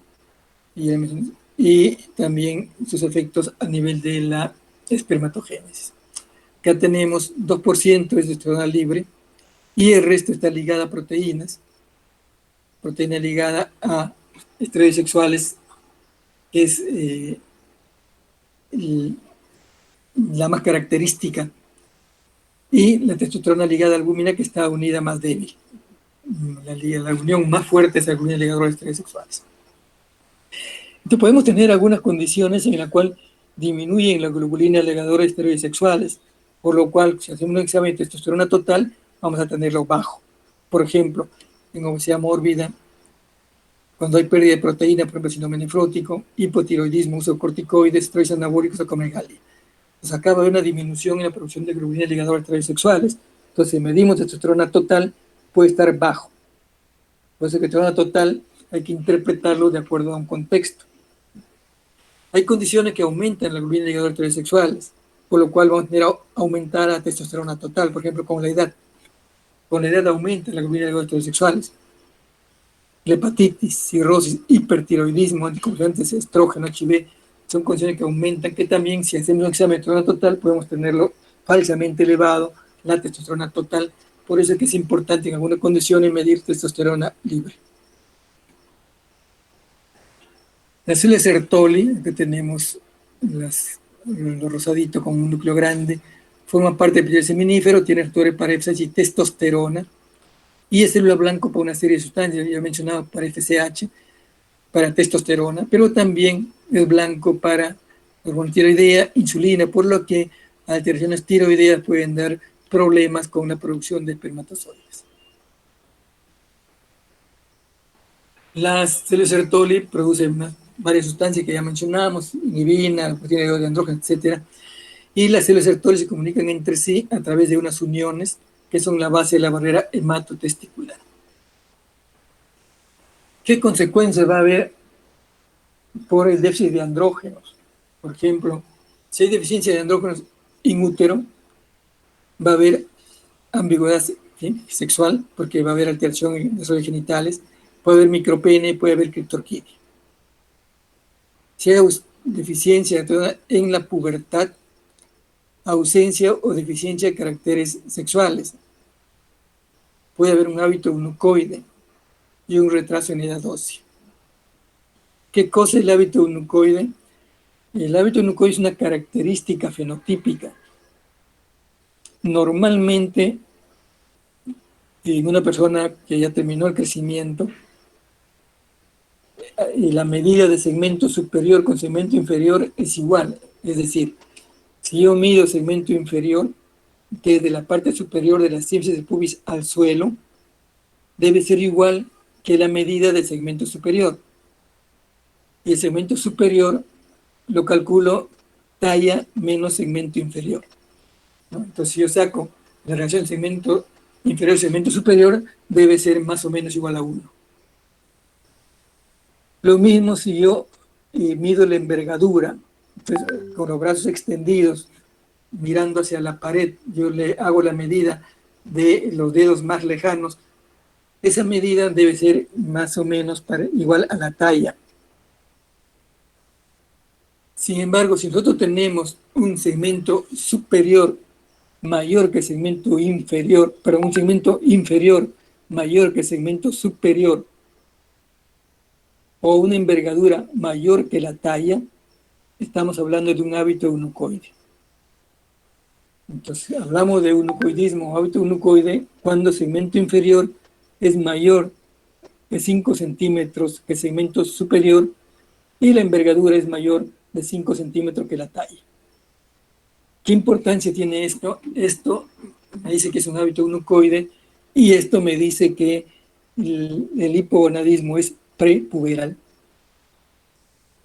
y también sus efectos a nivel de la espermatogénesis. Acá tenemos 2% de testosterona libre y el resto está ligada a proteínas, proteína ligada a esteroides sexuales, que es la más característica, y la testosterona ligada a albúmina, que está unida más débil. La unión más fuerte es la albúmina ligadora de esteroides sexuales. Entonces podemos tener algunas condiciones en las cuales disminuyen la globulina ligadora de esteroides sexuales, por lo cual, si hacemos un examen de testosterona total, vamos a tenerlo bajo. Por ejemplo, en obesidad mórbida, cuando hay pérdida de proteína, por ejemplo, síndrome nefrótico, hipotiroidismo, uso de corticoides, esteroides anabólicos o acromegalia. Pues acá va a haber una disminución en la producción de globulina ligadora de esteroides sexuales. Entonces, si medimos testosterona total, puede estar bajo. Por eso, que testosterona total hay que interpretarlo de acuerdo a un contexto. Hay condiciones que aumentan la globulina ligadora de esteroides sexuales, por lo cual vamos a aumentar la testosterona total, por ejemplo, con la edad. Con la edad aumenta la globulina ligadora de esteroides sexuales. La hepatitis, cirrosis, hipertiroidismo, anticoagulantes, estrógeno, HIV, son condiciones que aumentan, que también, si hacemos un examen de testosterona total, podemos tenerlo falsamente elevado, la testosterona total. Por eso es que es importante en algunas condiciones medir testosterona libre. Las células Sertoli, que tenemos lo rosadito con un núcleo grande, forman parte del epitelio seminífero, tiene receptores para éfesis y testosterona, y es célula blanco para una serie de sustancias, ya he mencionado, para FSH, para testosterona, pero también es blanco para hormona tiroidea, insulina, por lo que alteraciones tiroideas pueden dar problemas con la producción de espermatozoides. Las células Sertoli producen varias sustancias que ya mencionamos, inhibina, proteína de andrógeno, etc. Y las células Sertoli se comunican entre sí a través de unas uniones que son la base de la barrera hematotesticular. ¿Qué consecuencias va a haber por el déficit de andrógenos? Por ejemplo, si hay deficiencia de andrógenos in útero, va a haber ambigüedad sexual, porque va a haber alteración en las redes genitales, puede haber micropene, puede haber criptorquidia. Si hay deficiencia en la pubertad, ausencia o deficiencia de caracteres sexuales, puede haber un hábito eunucoide y un retraso en edad ósea. ¿Qué cosa es el hábito eunucoide? El hábito enucoide es una característica fenotípica. Normalmente, en una persona que ya terminó el crecimiento, y la medida de segmento superior con segmento inferior es igual. Es decir, si yo mido segmento inferior, que es de la parte superior de la sínfisis del pubis al suelo, debe ser igual que la medida del segmento superior. Y el segmento superior lo calculo talla menos segmento inferior, ¿no? Entonces, si yo saco la relación segmento inferior y segmento superior, debe ser más o menos igual a 1. Lo mismo si yo mido la envergadura, entonces, con los brazos extendidos, mirando hacia la pared, yo le hago la medida de los dedos más lejanos. Esa medida debe ser más o menos igual a la talla. Sin embargo, si nosotros tenemos un segmento superior mayor que el segmento inferior, pero un segmento inferior mayor que el segmento superior, o una envergadura mayor que la talla, estamos hablando de un hábito eunucoide. Entonces, hablamos de eunucoidismo o hábito eunucoide cuando el segmento inferior es mayor que 5 centímetros que el segmento superior y la envergadura es mayor de 5 centímetros que la talla. ¿Qué importancia tiene esto? Esto me dice que es un hábito eunucoide y esto me dice que el hipogonadismo es prepuberal,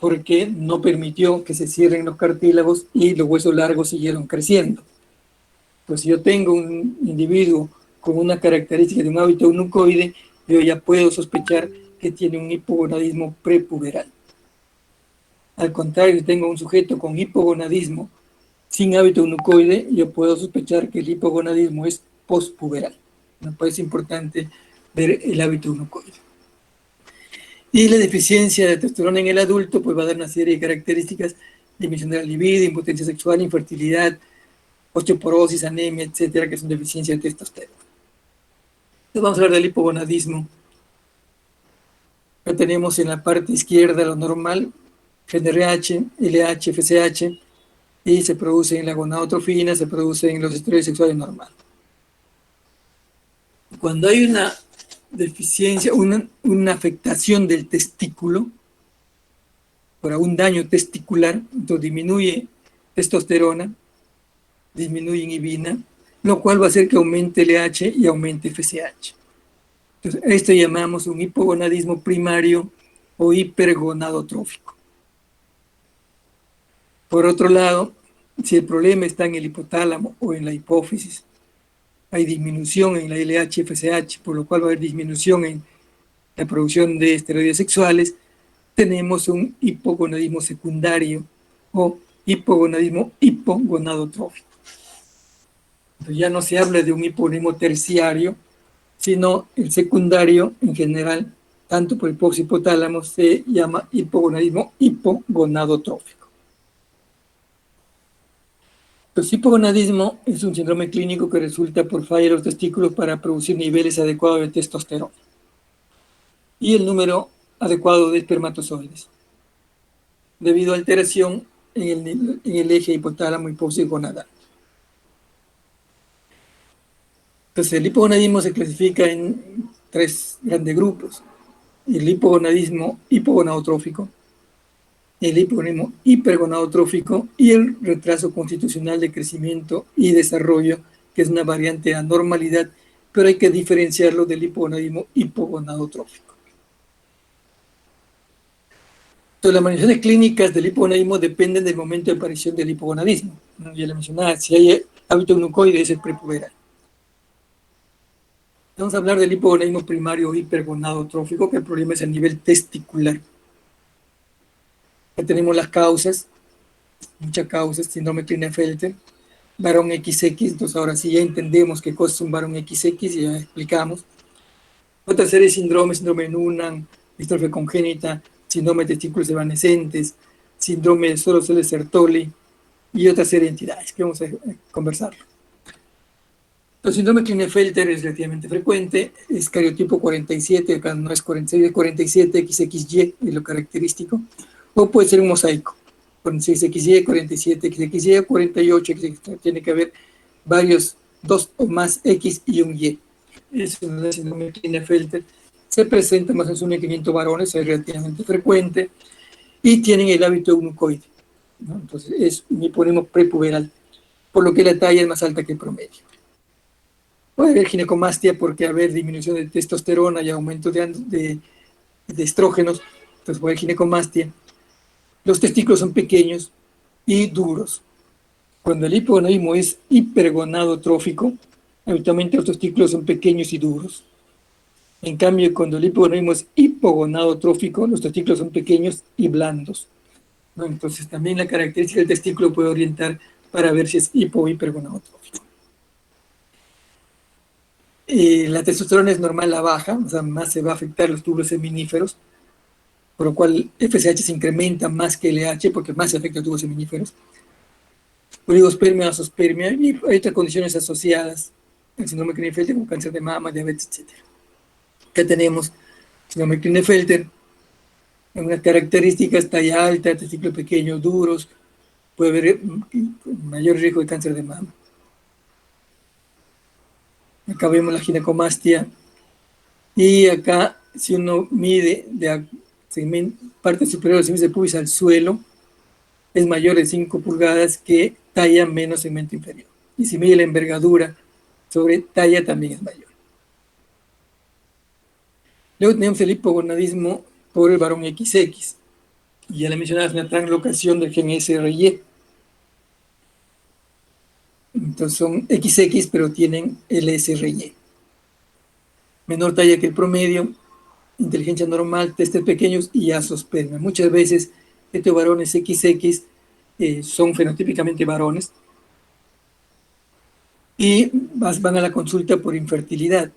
porque no permitió que se cierren los cartílagos y los huesos largos siguieron creciendo. Pues si yo tengo un individuo con una característica de un hábito eunucoide, yo ya puedo sospechar que tiene un hipogonadismo prepuberal. Al contrario, si tengo un sujeto con hipogonadismo sin hábito eunucoide, yo puedo sospechar que el hipogonadismo es postpuberal. Me parece importante ver el hábito eunucoide. Y la deficiencia de testosterona en el adulto pues va a dar una serie de características: disminución de la libido, impotencia sexual, infertilidad, osteoporosis, anemia, etcétera, que son deficiencias de testosterona. Entonces vamos a hablar del hipogonadismo. Acá tenemos en la parte izquierda lo normal, GnRH, LH, FSH, y se produce en la gonadotrofina, se produce en los esteroides sexuales normales. Cuando hay una deficiencia, una afectación del testículo, por un daño testicular, entonces disminuye testosterona, disminuye inhibina, lo cual va a hacer que aumente LH y aumente FSH. Entonces, esto llamamos un hipogonadismo primario o hipergonadotrófico. Por otro lado, si el problema está en el hipotálamo o en la hipófisis, hay disminución en la LH-FSH, por lo cual va a haber disminución en la producción de esteroides sexuales, tenemos un hipogonadismo secundario o hipogonadismo hipogonadotrófico. Entonces ya no se habla de un hipogonadismo terciario, sino el secundario en general, tanto por hipófisis hipotálamo, se llama hipogonadismo hipogonadotrófico. El hipogonadismo es un síndrome clínico que resulta por falla de los testículos para producir niveles adecuados de testosterona y el número adecuado de espermatozoides, debido a alteración en el eje hipotálamo hipófisis gonadal. Entonces, el hipogonadismo se clasifica en 3 grandes grupos: el hipogonadismo hipogonadotrófico, el hipogonadismo hipergonadotrófico y el retraso constitucional de crecimiento y desarrollo, que es una variante de anormalidad, pero hay que diferenciarlo del hipogonadismo hipogonadotrófico. Entonces, las manifestaciones clínicas del hipogonadismo dependen del momento de aparición del hipogonadismo. Ya le mencionaba, si hay hábito eunucoide es el prepuberal. Vamos a hablar del hipogonadismo primario hipergonadotrófico, que el problema es a nivel testicular. Aquí tenemos las causas, muchas causas: síndrome Klinefelter, varón XX, entonces ahora sí ya entendemos qué cosa es un varón XX, ya explicamos. Otra serie de síndromes: síndrome de Noonan, distrofia congénita, síndrome de testículos evanescentes, síndrome de Soros-Sertoli y otra serie de entidades que vamos a conversar. El síndrome Klinefelter es relativamente frecuente, es cariotipo 47, acá no es 46, es 47, XXY es lo característico, o puede ser un mosaico. 46XY, 47XY, 48XY. Tiene que haber varios, 2 o más X y un Y. Es una síndrome de Klinefelter. Se presenta más en 1.500 varones, es relativamente frecuente, y tienen el hábito eunucoide, ¿no? Entonces es un hiponemo prepuberal, por lo que la talla es más alta que el promedio. Puede haber ginecomastia porque haber disminución de testosterona y aumento de estrógenos, entonces puede haber ginecomastia. Los testículos son pequeños y duros. Cuando el hipogonadismo es hipergonadotrófico, habitualmente los testículos son pequeños y duros. En cambio, cuando el hipogonadismo es hipogonadotrófico, los testículos son pequeños y blandos, ¿no? Entonces, también la característica del testículo puede orientar para ver si es hipo o hipergonadotrófico. La testosterona es normal, la baja, o sea, más se va a afectar los túbulos seminíferos, por lo cual FSH se incrementa más que LH, porque más se afecta a los túbulos seminíferos. Oligospermia, azoospermia, y hay otras condiciones asociadas al síndrome de Klinefelter, como cáncer de mama, diabetes, etc. Acá tenemos síndrome de Klinefelter, en unas características: talla alta, testículos pequeños, duros, puede haber mayor riesgo de cáncer de mama. Acá vemos la ginecomastia, y acá, si uno mide de parte superior del segmento de pubis al suelo, es mayor de 5 pulgadas que talla menos segmento inferior. Y si mide la envergadura sobre talla, también es mayor. Luego tenemos el hipogonadismo por el varón XX. Y ya le mencionaba, es una translocación del gen SRY. Entonces son XX, pero tienen el SRY. Menor talla que el promedio, inteligencia normal, testes pequeños y azoospermia. Muchas veces estos varones XX son fenotípicamente varones y van a la consulta por infertilidad.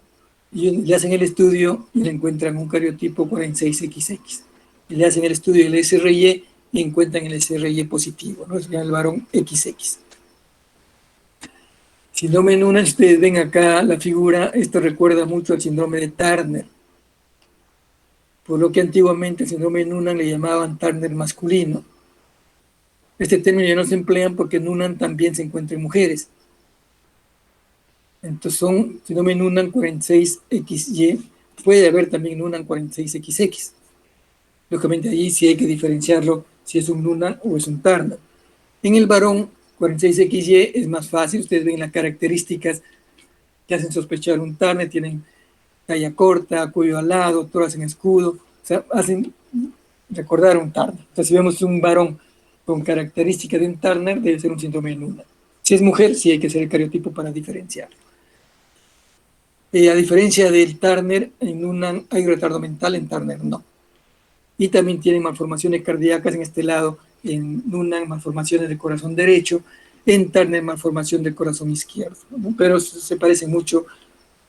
Y le hacen el estudio y le encuentran un cariotipo 46XX. Y le hacen el estudio del SRY y encuentran el SRY positivo, ¿no? Es el varón XX. Síndrome de Noonan, ustedes ven acá la figura, esto recuerda mucho al síndrome de Turner, por lo que antiguamente el síndrome de Noonan le llamaban Turner masculino. Este término ya no se emplea porque Noonan también se encuentra en mujeres. Entonces son síndrome de Noonan 46XY, puede haber también Noonan 46XX. Lógicamente ahí sí hay que diferenciarlo si es un Noonan o es un Turner. En el varón 46XY es más fácil, ustedes ven las características que hacen sospechar un Turner, tienen talla corta, cuello alado, tórax en escudo, o sea, hacen recordar un Turner. Entonces, si vemos un varón con características de un Turner, debe ser un síndrome de Noonan. Si es mujer, sí hay que hacer el cariotipo para diferenciarlo. A diferencia del Turner, en Noonan hay retardo mental, en Turner no. Y también tienen malformaciones cardíacas en este lado, en Noonan malformaciones del corazón derecho, en Turner malformación del corazón izquierdo, ¿no? Pero se parece mucho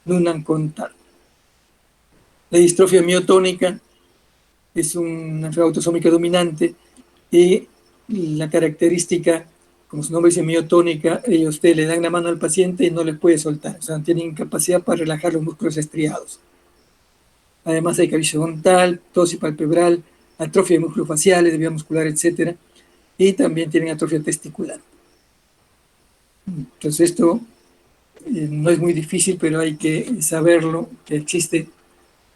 Noonan con Turner. La distrofia miotónica es una enfermedad autosómica dominante y la característica, como su nombre dice, miotónica, usted le dan la mano al paciente y no le puede soltar, o sea, tiene incapacidad para relajar los músculos estriados. Además hay calvicie frontal, tosis palpebral, atrofia de músculos faciales, de vía muscular, etc. Y también tienen atrofia testicular. Entonces esto no es muy difícil, pero hay que saberlo, que existe.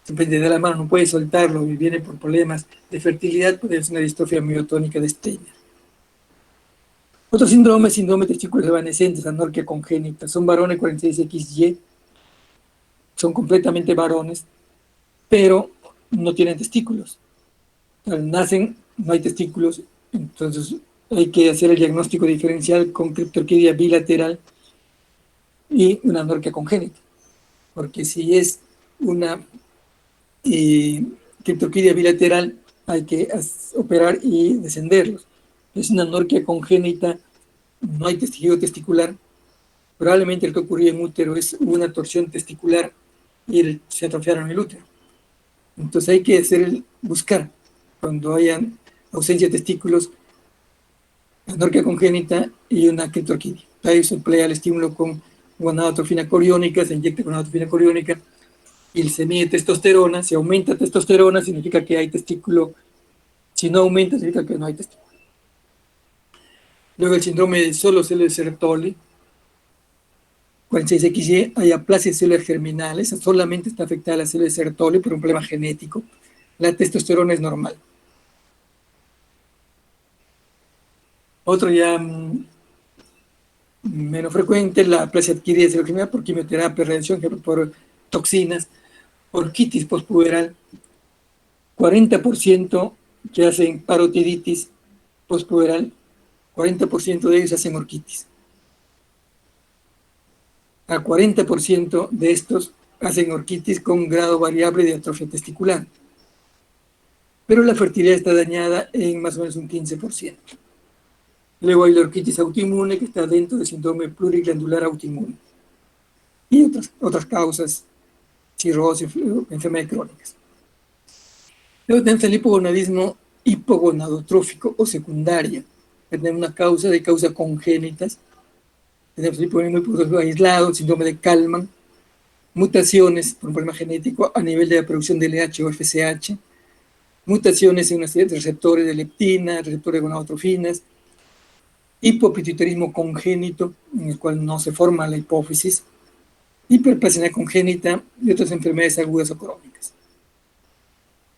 Siempre de la mano, no puede soltarlo y viene por problemas de fertilidad, puede ser una distrofia miotónica de Steiner. Otro síndrome es síndrome de testículos evanescentes, anorquia congénita. Son varones 46XY, son completamente varones, pero no tienen testículos. Nacen, no hay testículos, entonces hay que hacer el diagnóstico diferencial con criptorquidia bilateral y una anorquia congénita. Porque si es una criptorquidia bilateral, hay que operar y descenderlos. Es una anorquia congénita, no hay tejido testicular. Probablemente lo que ocurrió en útero es una torsión testicular y se atrofiaron el útero. Entonces hay que buscar, cuando hayan ausencia de testículos, anorquia congénita y una criptorquidia. Ahí se emplea el estímulo con gonadotrofina coriónica, se inyecta con gonadotrofina coriónica y se mide testosterona. Si aumenta testosterona, significa que hay testículo. Si no aumenta, significa que no hay testículo. Luego el síndrome de solo células de Sertoli, 46XY, hay aplasia de células germinales, solamente está afectada la célula de Sertoli por un problema genético. La testosterona es normal. Otro ya menos frecuente, la aplasia adquirida de célula germinal por quimioterapia, radiación, por toxinas, orquitis postpuberal, 40% que hacen parotiditis postpuberal, 40% de ellos hacen orquitis. A 40% de estos hacen orquitis con grado variable de atrofia testicular. Pero la fertilidad está dañada en más o menos un 15%. Luego hay la orquitis autoinmune, que está dentro del síndrome pluriglandular autoinmune. Y otras causas, cirrosis, enfermedades crónicas. Luego tenemos el hipogonadismo hipogonadotrófico o secundaria. Tenemos una causa de causas congénitas. Tenemos el hipogonadismo hipogonadotrófico aislado, el síndrome de Kallmann, mutaciones por un problema genético a nivel de la producción de LH o FSH, mutaciones en una serie de receptores de leptina, receptores de gonadotrofinas, hipopituitarismo congénito, en el cual no se forma la hipófisis, hiperplasia congénita y otras enfermedades agudas o crónicas.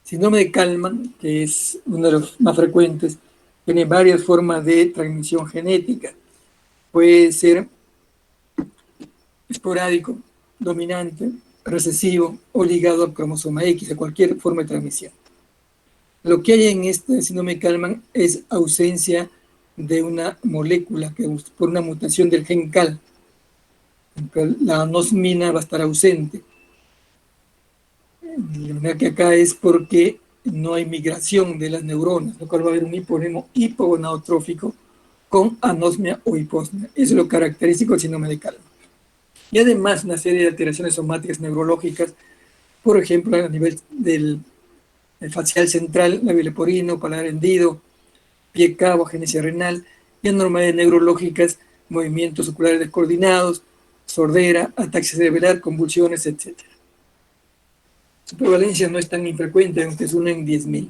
Síndrome de Kallmann, que es uno de los más frecuentes, tiene varias formas de transmisión genética. Puede ser esporádico, dominante, recesivo o ligado al cromosoma X, a cualquier forma de transmisión. Lo que hay en este síndrome de Kallmann es ausencia de una molécula que por una mutación del gen CAL. La anosmina va a estar ausente. De manera que acá es porque no hay migración de las neuronas, lo cual va a haber un hipogonadismo hipogonadotrófico con anosmia o hiposmia. Eso es lo característico del síndrome de Kallmann. Y además una serie de alteraciones somáticas neurológicas, por ejemplo, a nivel del facial central, labio leporino, paladar hendido, pie cabo, agenesia renal, y anormalidades neurológicas, movimientos oculares descoordinados, sordera, ataxia cerebral, convulsiones, etc. Su prevalencia no es tan infrecuente, aunque es 1 en 10.000.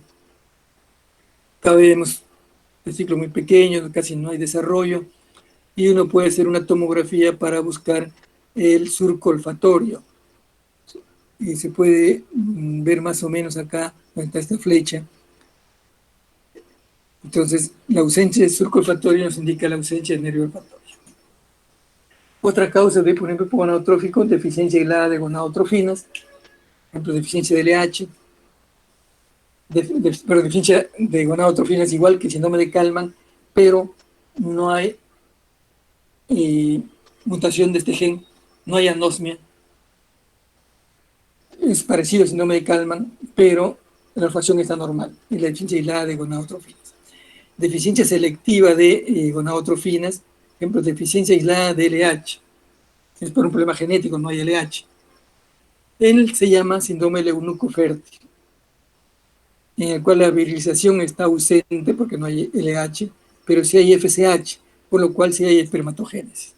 Cada vez vemos ciclos muy pequeños, casi no hay desarrollo, y uno puede hacer una tomografía para buscar el surco olfatorio. Y se puede ver más o menos acá, donde está esta flecha. Entonces, la ausencia de surco olfatorio nos indica la ausencia de nervio olfatorio. Otra causa de, por ejemplo, hipogonadotrófico, deficiencia aislada de gonadotrofinas, por ejemplo, deficiencia de LH, pero deficiencia de gonadotrofinas igual que el síndrome de Kallmann, pero no hay mutación de este gen, no hay anosmia. Es parecido al síndrome de Kallmann, pero la olfacción está normal, y la deficiencia aislada de gonadotrofinas. Deficiencia selectiva de gonadotrofinas, por ejemplo, deficiencia aislada de LH. Es por un problema genético, no hay LH. Él se llama síndrome del eunuco fértil, en el cual la virilización está ausente porque no hay LH, pero sí hay FSH, por lo cual sí hay espermatogénesis.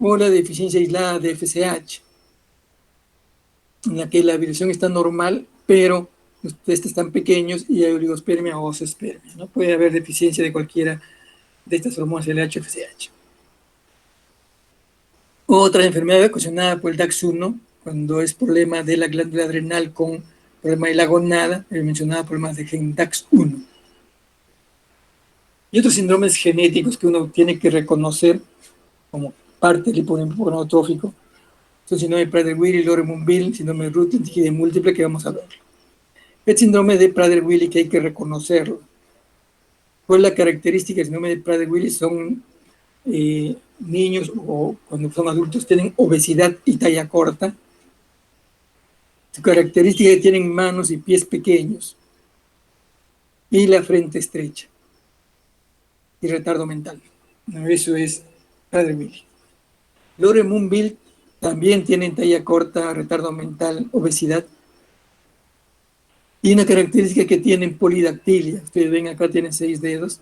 O la deficiencia aislada de FSH, en la que la virilización está normal, pero los testes están pequeños y hay oligospermia o oospermia, ¿no? Puede haber deficiencia de cualquiera de estas hormonas LH o FSH. Otra enfermedad ocasionada por el DAX1, cuando es problema de la glándula adrenal con problema de la gonada, he mencionado problemas de gen DAX1. Y otros síndromes genéticos que uno tiene que reconocer como parte del hipogonadotrófico son síndrome de Prader-Willi, Lorem-Munbil, síndrome de Rutten-Hide múltiple, que vamos a ver. El síndrome de Prader-Willi, que hay que reconocerlo. Pues la característica del síndrome de Prader-Willi son niños o cuando son adultos tienen obesidad y talla corta. Su característica es que tienen manos y pies pequeños y la frente estrecha y retardo mental. Eso es Prader-Willi. Lorem-Munbil también tienen talla corta, retardo mental, obesidad. Y una característica que tienen polidactilia. Ustedes ven acá tienen 6 dedos.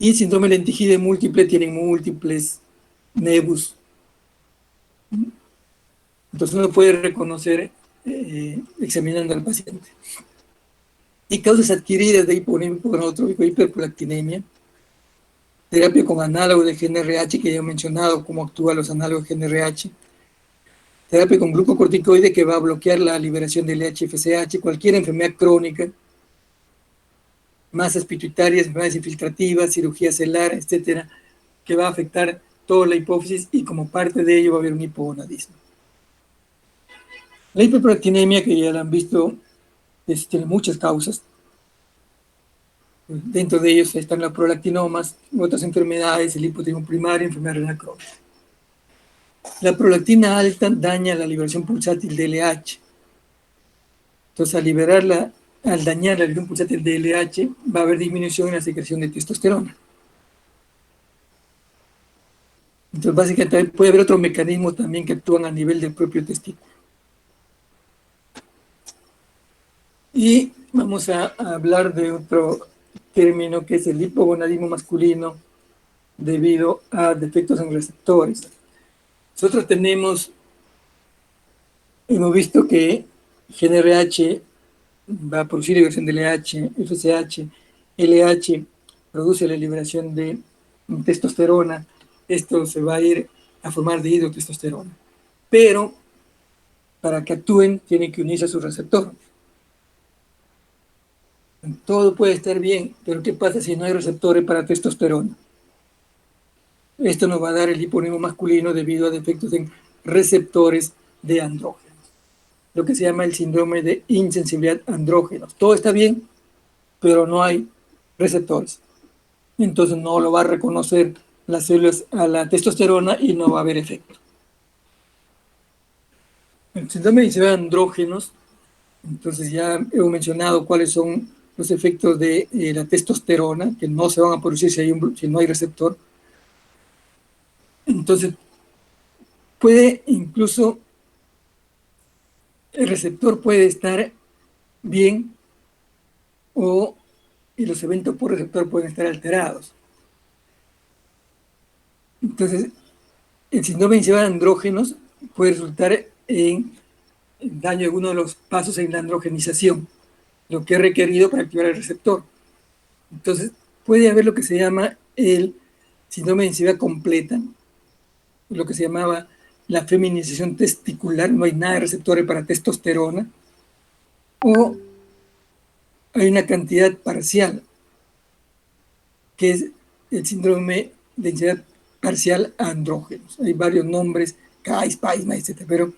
Y síndrome de Lentighide múltiple tienen múltiples nevus. Entonces uno puede reconocer examinando al paciente. Y causas adquiridas de hipovolemia hipogonadotrófico e hiperprolactinemia. Terapia con análogo de GnRH, que ya he mencionado cómo actúan los análogos de GnRH. Terapia con glucocorticoide, que va a bloquear la liberación del LH-FSH, cualquier enfermedad crónica, masas pituitarias, enfermedades infiltrativas, cirugía celular, etcétera, que va a afectar toda la hipófisis y como parte de ello va a haber un hipogonadismo. La hiperprolactinemia, que ya la han visto, tiene muchas causas. Dentro de ellos están los prolactinomas, otras enfermedades, el hipotiroidismo primario, enfermedad renal crónica. La prolactina alta daña la liberación pulsátil del LH. Entonces, al dañar la liberación pulsátil del LH, va a haber disminución en la secreción de testosterona. Entonces, básicamente, puede haber otros mecanismos también que actúan a nivel del propio testículo. Y vamos a hablar de otro término que es el hipogonadismo masculino debido a defectos en receptores. Nosotros hemos visto que GnRH va a producir liberación de LH, FSH, LH produce la liberación de testosterona, esto se va a ir a formar dihidrotestosterona. Pero para que actúen tienen que unirse a su receptor. Todo puede estar bien, pero ¿qué pasa si no hay receptores para testosterona? Esto nos va a dar el hipovolemia masculino debido a defectos en receptores de andrógenos, lo que se llama el síndrome de insensibilidad a andrógenos. Todo está bien, pero no hay receptores. Entonces no lo va a reconocer las células a la testosterona y no va a haber efecto. El síndrome de insensibilidad a andrógenos, entonces ya hemos mencionado cuáles son los efectos de la testosterona, que no se van a producir si no hay receptor. Entonces, puede incluso, el receptor puede estar bien y los eventos por receptor pueden estar alterados. Entonces, el síndrome de insensibilidad a andrógenos puede resultar en daño de alguno de los pasos en la androgenización, lo que es requerido para activar el receptor. Entonces, puede haber lo que se llama el síndrome de insensibilidad completa, lo que se llamaba la feminización testicular, no hay nada de receptores para testosterona, o hay una cantidad parcial, que es el síndrome de insensibilidad parcial a andrógenos. Hay varios nombres, CAIS, PAISMA, etc. Pero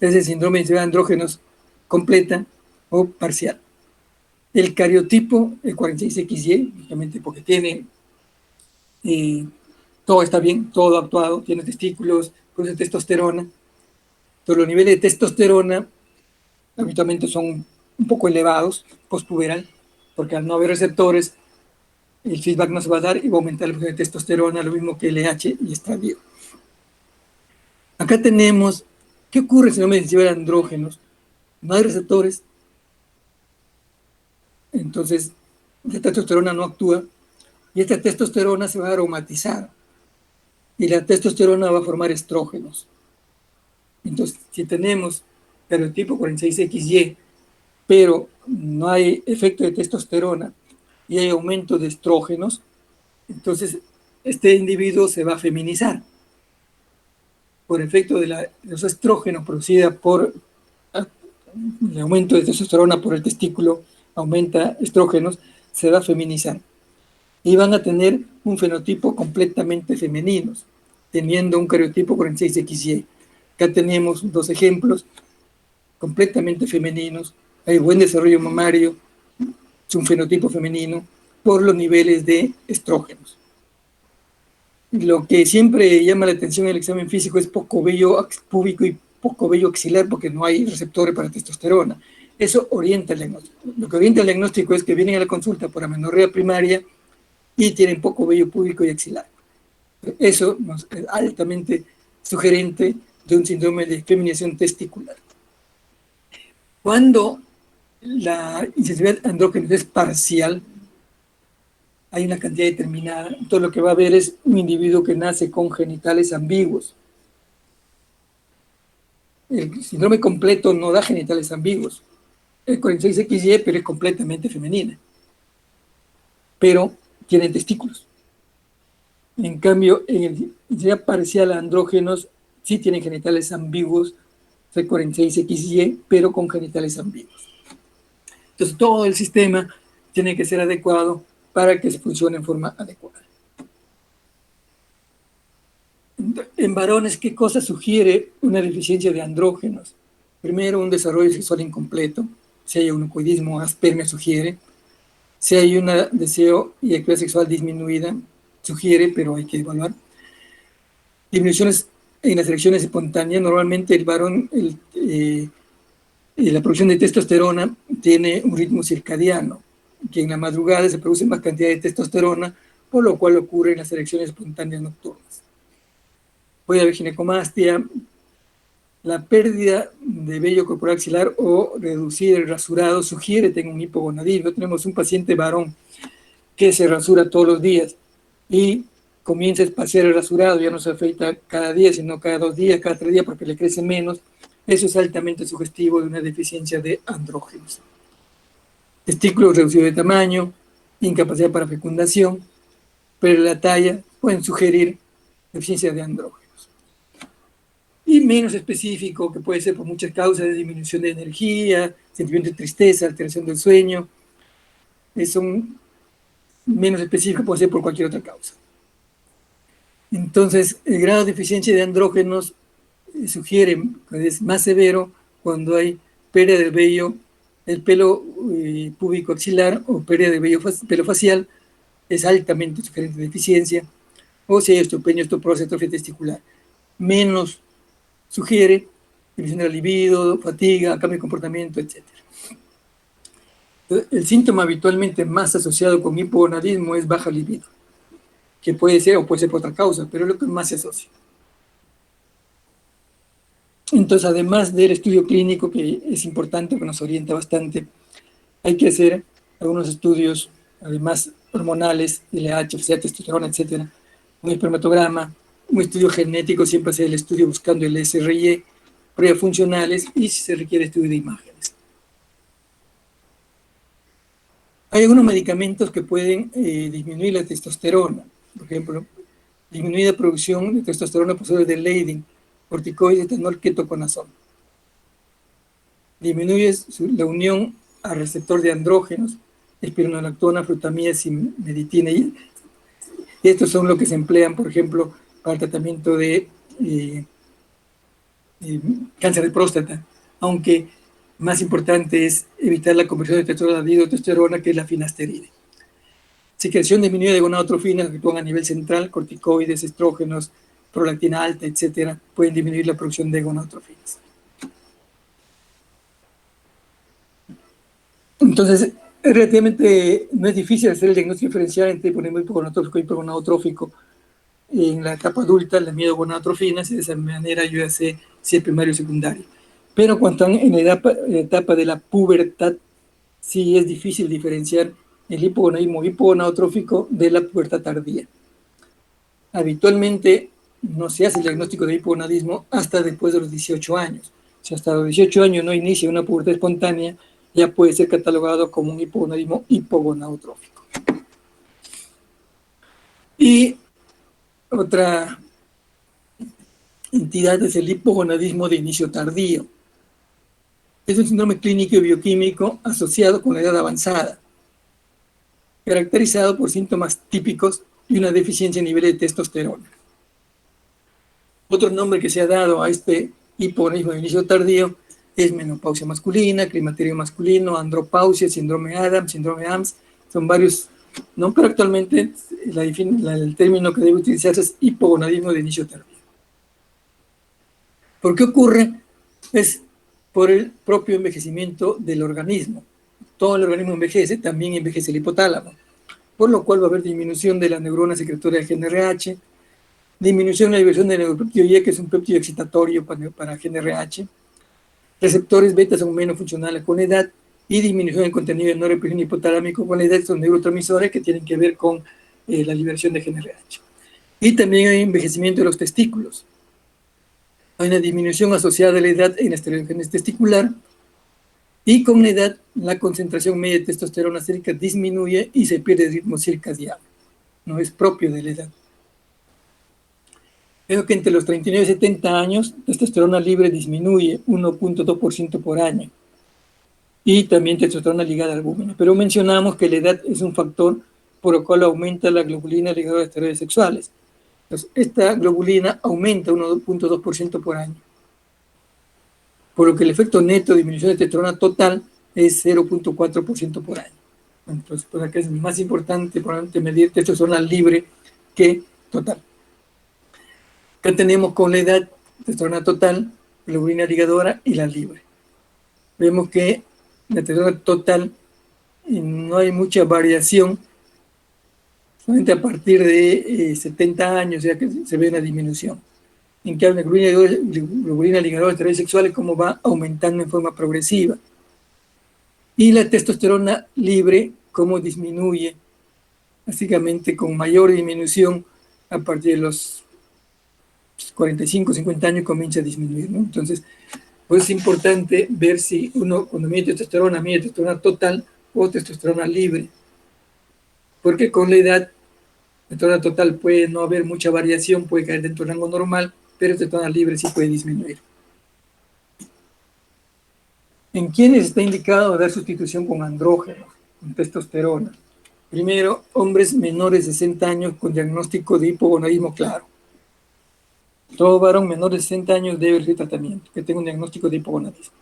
es el síndrome de insensibilidad a andrógenos completa o parcial. El cariotipo, el 46XY, justamente porque tiene todo está bien, todo actuado, tiene testículos, produce testosterona. Entonces los niveles de testosterona habitualmente son un poco elevados, postpuberal, porque al no haber receptores, el feedback no se va a dar y va a aumentar el flujo de testosterona, lo mismo que LH y estradiol. Acá tenemos, ¿qué ocurre si no me de andrógenos? No hay receptores, entonces la testosterona no actúa y esta testosterona se va a aromatizar y la testosterona va a formar estrógenos. Entonces, si tenemos cariotipo 46XY, pero no hay efecto de testosterona y hay aumento de estrógenos, entonces este individuo se va a feminizar. Por efecto de los estrógenos producida por el aumento de testosterona por el testículo, aumenta estrógenos, se va a feminizar. Y van a tener un fenotipo completamente femenino, teniendo un cariotipo 46XY. Acá tenemos dos ejemplos completamente femeninos. Hay buen desarrollo mamario, es un fenotipo femenino, por los niveles de estrógenos. Lo que siempre llama la atención en el examen físico es poco vello púbico y poco vello axilar porque no hay receptores para testosterona. Eso orienta el diagnóstico. Lo que orienta el diagnóstico es que vienen a la consulta por amenorrea primaria y tienen poco vello púbico y axilar. Eso es altamente sugerente de un síndrome de feminización testicular. Cuando la insensibilidad a andrógenos es parcial, hay una cantidad determinada. Entonces lo que va a haber es un individuo que nace con genitales ambiguos. El síndrome completo no da genitales ambiguos. 46XY, pero es completamente femenina. Pero tienen testículos. En cambio, en el ya parcial a andrógenos, sí tienen genitales ambiguos, C46XY, pero con genitales ambiguos. Entonces, todo el sistema tiene que ser adecuado para que se funcione en forma adecuada. En varones, ¿qué cosa sugiere una deficiencia de andrógenos? Primero, un desarrollo sexual incompleto. Si hay un coidismo, aspermia sugiere. Si hay un deseo y actividad sexual disminuida, sugiere, pero hay que evaluar. Disminuciones en las erecciones espontáneas. Normalmente el varón, la producción de testosterona tiene un ritmo circadiano, que en la madrugada se produce más cantidad de testosterona, por lo cual ocurren las erecciones espontáneas nocturnas. Puede haber ginecomastia, la pérdida de vello corporal axilar o reducir el rasurado sugiere tener un hipogonadismo. Tenemos un paciente varón que se rasura todos los días y comienza a espaciar el rasurado, ya no se afeita cada día, sino cada 2 días, cada 3 días, porque le crece menos. Eso es altamente sugestivo de una deficiencia de andrógenos. Testículos reducidos de tamaño, incapacidad para fecundación, pero la talla pueden sugerir deficiencia de andrógenos. Y menos específico, que puede ser por muchas causas, de disminución de energía, sentimiento de tristeza, alteración del sueño. Son menos específicos, puede ser por cualquier otra causa. Entonces, el grado de deficiencia de andrógenos sugiere que es más severo cuando hay pérdida del vello, el pelo púbico axilar o pérdida de vello pelo facial, es altamente sugerente de deficiencia, o si hay osteopenia, osteoporosis, atrofia testicular. Menos sugiere disminución del libido, fatiga, cambio de comportamiento, etc. El síntoma habitualmente más asociado con hipogonadismo es baja libido, que puede ser o puede ser por otra causa, pero es lo que más se asocia. Entonces, además del estudio clínico, que es importante, que nos orienta bastante, hay que hacer algunos estudios, además hormonales, LH, FSH, testosterona, etcétera, un espermatograma, un estudio genético, siempre hacer el estudio buscando el SRY, pruebas funcionales y si se requiere estudio de imágenes. Hay algunos medicamentos que pueden disminuir la testosterona, por ejemplo, disminuir la producción de testosterona por de Leydig, corticoides, etanol, ketoconazol. Disminuye la unión al receptor de andrógenos, espironolactona, frutamida, meditina, y estos son los que se emplean, por ejemplo, para el tratamiento de cáncer de próstata, aunque más importante es evitar la conversión de testosterona, que es la finasterida. Secreción disminuida de gonadotrofinas que actúan a nivel central, corticoides, estrógenos, prolactina alta, etcétera, pueden disminuir la producción de gonadotrofinas. Entonces, relativamente no es difícil hacer el diagnóstico diferencial entre hipogonadotrófico y hipergonadotrófico en la etapa adulta, la miedogonadotrofinas, y de esa manera yo ya sé si es primario o secundario. Pero cuando están en la etapa de la pubertad, sí es difícil diferenciar el hipogonadismo hipogonadotrófico de la pubertad tardía. Habitualmente no se hace el diagnóstico de hipogonadismo hasta después de los 18 años. Si hasta los 18 años no inicia una pubertad espontánea, ya puede ser catalogado como un hipogonadismo hipogonadotrófico. Y otra entidad es el hipogonadismo de inicio tardío. Es un síndrome clínico y bioquímico asociado con la edad avanzada, caracterizado por síntomas típicos y una deficiencia en nivel de testosterona. Otro nombre que se ha dado a este hipogonadismo de inicio tardío es menopausia masculina, climaterio masculino, andropausia, síndrome Adams, síndrome AMS, son varios, ¿no? Pero actualmente el término que debe utilizarse es hipogonadismo de inicio tardío. ¿Por qué ocurre? Es por el propio envejecimiento del organismo. Todo el organismo envejece, también envejece el hipotálamo, por lo cual va a haber disminución de la neurona secretoria de GnRH, disminución de la diversión del neuropéptido Y, que es un péptido excitatorio para GnRH, receptores beta son menos funcionales con la edad, y disminución del contenido de norepinefrina hipotalámico con la edad, son neurotransmisores que tienen que ver con la liberación de GnRH. Y también hay envejecimiento de los testículos. Hay una disminución asociada a la edad en la esteroidogénesis testicular, Y con la edad, la concentración media de testosterona sérica disminuye y se pierde el ritmo circadiano. No es propio de la edad. Veo que entre los 39 y 70 años, testosterona libre disminuye 1.2% por año. Y también testosterona ligada al albúmina. Pero mencionamos que la edad es un factor por el cual aumenta la globulina ligada a esteroides sexuales. Entonces, esta globulina aumenta 1.2% por año. Por lo que el efecto neto de disminución de testosterona total es 0.4% por año. Entonces, por acá es más importante medir testosterona libre que total. Acá tenemos con la edad testosterona total, globulina ligadora y la libre. Vemos que la testosterona total no hay mucha variación, solamente a partir de 70 años ya que se ve una disminución. En cambio, la globulina ligadora de esteroides sexuales como va aumentando en forma progresiva. Y la testosterona libre como disminuye, básicamente con mayor disminución a partir de los 45, 50 años comienza a disminuir, ¿no? Entonces, pues es importante ver si uno cuando mide testosterona total o testosterona libre, porque con la edad, testosterona total puede no haber mucha variación, puede caer dentro del rango normal, pero testosterona libre sí puede disminuir. ¿En quiénes está indicado dar sustitución con andrógenos, con testosterona? Primero, hombres menores de 60 años con diagnóstico de hipogonadismo claro. Todo varón menor de 60 años debe recibir tratamiento, que tenga un diagnóstico de hipogonadismo.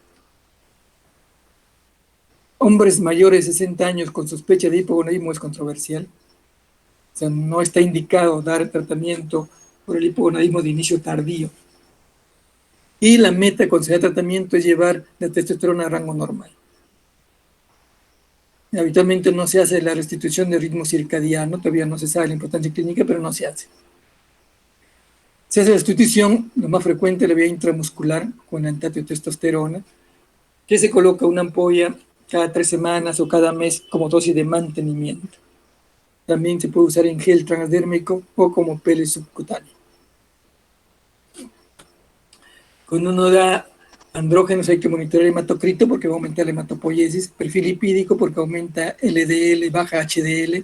Hombres mayores de 60 años con sospecha de hipogonadismo es controversial. O sea, no está indicado dar tratamiento por el hipogonadismo de inicio tardío. Y la meta con ese tratamiento es llevar la testosterona a rango normal. Habitualmente no se hace la restitución de ritmo circadiano, todavía no se sabe la importancia clínica, pero no se hace. Se hace la sustitución, lo más frecuente, la vía intramuscular con antitestosterona, que se coloca una ampolla cada 3 semanas o cada mes como dosis de mantenimiento. También se puede usar en gel transdérmico o como pele subcutáneo. Cuando uno da andrógenos hay que monitorear el hematocrito porque va a aumentar la hematopoiesis, perfil lipídico porque aumenta LDL, baja HDL,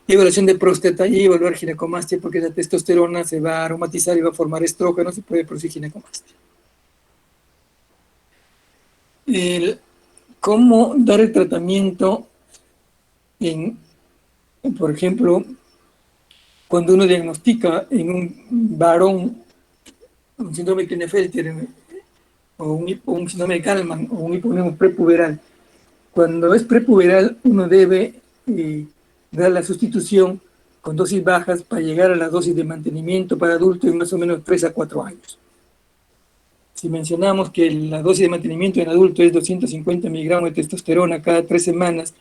evaluación de próstata y evaluar ginecomastia porque la testosterona se va a aromatizar y va a formar estrógenos y puede producir ginecomastia. ¿Cómo dar el tratamiento por ejemplo, cuando uno diagnostica en un varón un síndrome de Klinefelter o un síndrome de Kallmann o un hipogonadismo prepuberal? Cuando es prepuberal, uno debe dar la sustitución con dosis bajas para llegar a la dosis de mantenimiento para adultos en más o menos 3 a 4 años. Si mencionamos que la dosis de mantenimiento en adulto es 250 miligramos de testosterona cada 3 semanas,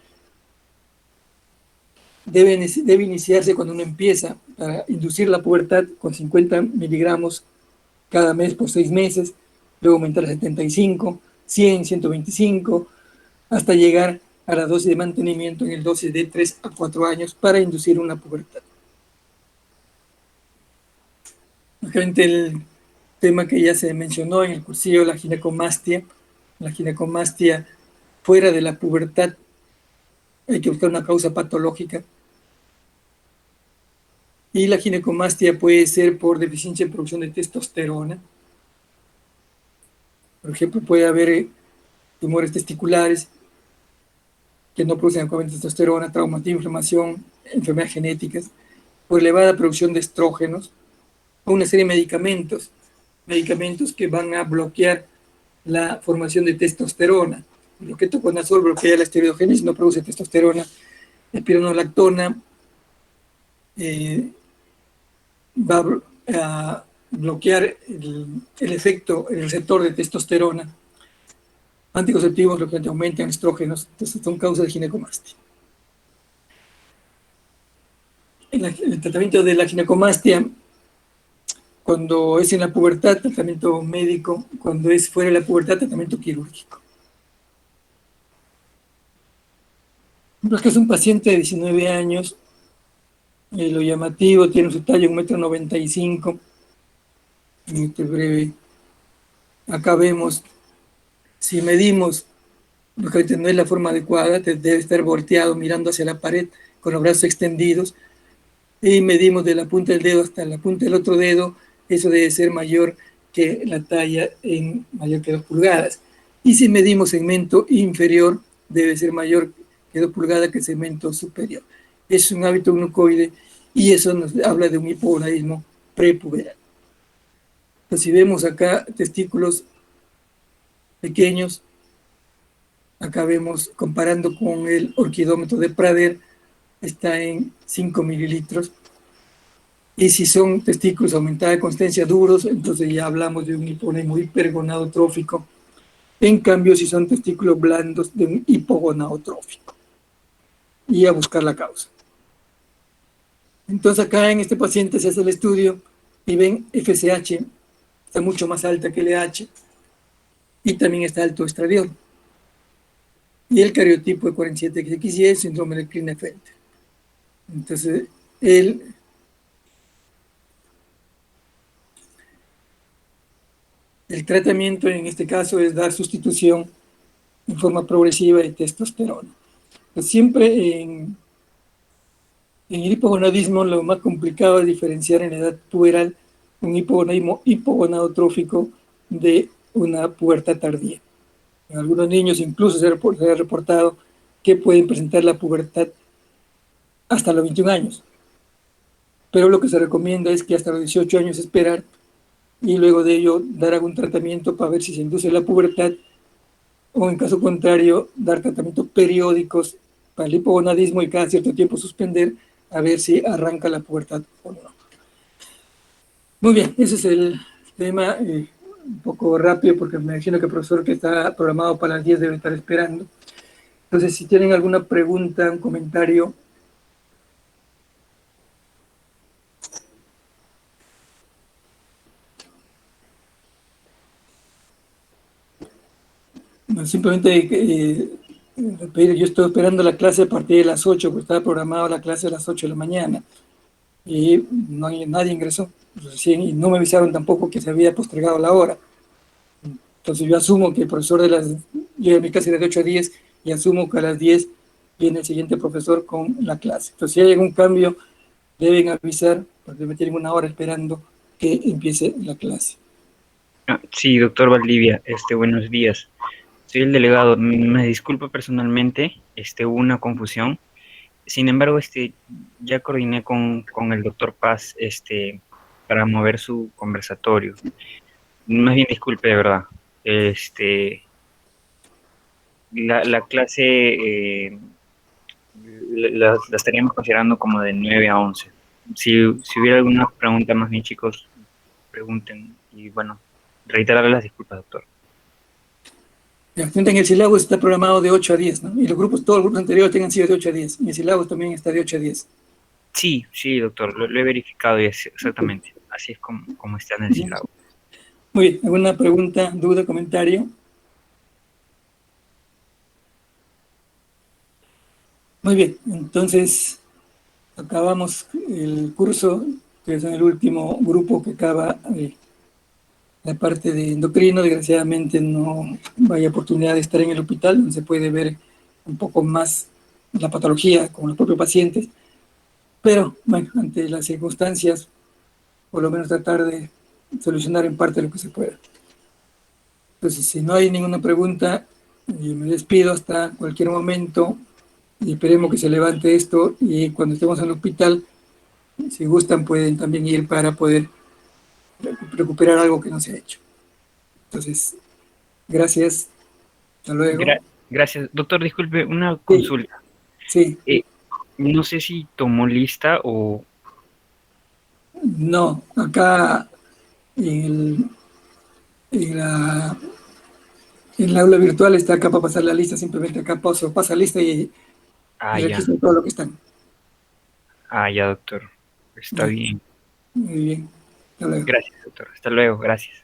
debe iniciarse cuando uno empieza para inducir la pubertad con 50 miligramos cada mes por 6 meses, luego aumentar a 75, 100, 125, hasta llegar a la dosis de mantenimiento en el dosis de 3 a 4 años para inducir una pubertad. Lógicamente el tema que ya se mencionó en el cursillo, la ginecomastia fuera de la pubertad, hay que buscar una causa patológica. Y la ginecomastia puede ser por deficiencia en producción de testosterona. Por ejemplo, puede haber tumores testiculares que no producen adecuadamente testosterona, traumatismo, inflamación, enfermedades genéticas, por elevada producción de estrógenos, o una serie de medicamentos que van a bloquear la formación de testosterona. El ketoconazol bloquea la esteroidogénesis, no produce testosterona. La espironolactona va a bloquear el efecto, el receptor de testosterona. Anticonceptivos lo que aumentan estrógenos, entonces son causas de ginecomastia. El tratamiento de la ginecomastia, cuando es en la pubertad, tratamiento médico; cuando es fuera de la pubertad, tratamiento quirúrgico. Porque es un paciente de 19 años, lo llamativo, tiene su talla 1,95 m. Breve. Acá vemos, si medimos lógicamente no es la forma adecuada, debe estar volteado mirando hacia la pared con los brazos extendidos, y medimos de la punta del dedo hasta la punta del otro dedo, eso debe ser mayor que la talla en mayor que 2 pulgadas. Y si medimos segmento inferior, debe ser mayor que 2 pulgadas que el segmento superior. Es un hábito gnucoide y eso nos habla de un hipogonadismo prepuberal. Entonces, si vemos acá testículos pequeños, acá vemos comparando con el orquidómetro de Prader, está en 5 mililitros. Y si son testículos aumentada de consistencia duros, entonces ya hablamos de un hipogonadismo hipergonadotrófico. En cambio, si son testículos blandos, de un hipogonadotrófico. Y a buscar la causa. Entonces acá en este paciente se hace el estudio y ven FSH, está mucho más alta que LH, y también está alto estradiol. Y el cariotipo de 47XY es síndrome de Klinefelter. Entonces, el tratamiento en este caso es dar sustitución en forma progresiva de testosterona. Pues siempre en el hipogonadismo lo más complicado es diferenciar en la edad puberal un hipogonadismo hipogonadotrófico de una pubertad tardía. En algunos niños incluso se ha reportado que pueden presentar la pubertad hasta los 21 años. Pero lo que se recomienda es que hasta los 18 años esperar y luego de ello dar algún tratamiento para ver si se induce la pubertad, o en caso contrario dar tratamientos periódicos para el hipogonadismo y cada cierto tiempo suspender a ver si arranca la pubertad o no. Muy bien, ese es el tema, un poco rápido porque me imagino que el profesor que está programado para las 10 debe estar esperando. Entonces, si tienen alguna pregunta, un comentario. Simplemente yo estoy esperando la clase a partir de las 8, porque estaba programada la clase a las 8 de la mañana. Y nadie ingresó. Y no me avisaron tampoco que se había postergado la hora. Entonces yo asumo que el profesor yo en mi clase era de 8 a 10 y asumo que a las 10 viene el siguiente profesor con la clase. Entonces si hay algún cambio, deben avisar, porque me tienen una hora esperando que empiece la clase. Sí, doctor Valdivia, buenos días. Soy el delegado. Me disculpo personalmente, hubo una confusión. Sin embargo, ya coordiné con el doctor Paz, para mover su conversatorio. Más bien disculpe, de verdad. La clase la estaríamos considerando como de 9 a 11. Si hubiera alguna pregunta, más bien, chicos, pregunten. Y bueno, reiterar las disculpas, doctor. La cuenta en el sílabo está programado de 8 a 10, ¿no? Y todos los grupos anteriores tengan sido de 8 a 10. Mi sílabo también está de 8 a 10. Sí, doctor, lo he verificado y es exactamente. Así es como está en el sílabo. Muy bien, ¿alguna pregunta, duda, comentario? Muy bien, entonces acabamos el curso, que es el último grupo que acaba la parte de endocrino. Desgraciadamente no hay oportunidad de estar en el hospital, donde se puede ver un poco más la patología con los propios pacientes, pero bueno, ante las circunstancias, por lo menos tratar de solucionar en parte lo que se pueda. Entonces, si no hay ninguna pregunta, me despido hasta cualquier momento y esperemos que se levante esto, y cuando estemos en el hospital, si gustan, pueden también ir para poder recuperar algo que no se ha hecho. Entonces, gracias. Hasta luego. Gracias. Doctor, disculpe, una Sí, consulta. sí. No sé si tomó lista o... No, acá en, en el aula virtual está acá para pasar la lista, simplemente acá pasa lista y Ya. registro todo lo que están. Ya, doctor. Está Ya, bien. muy bien. Hasta luego. Gracias, doctor. Hasta luego. Gracias.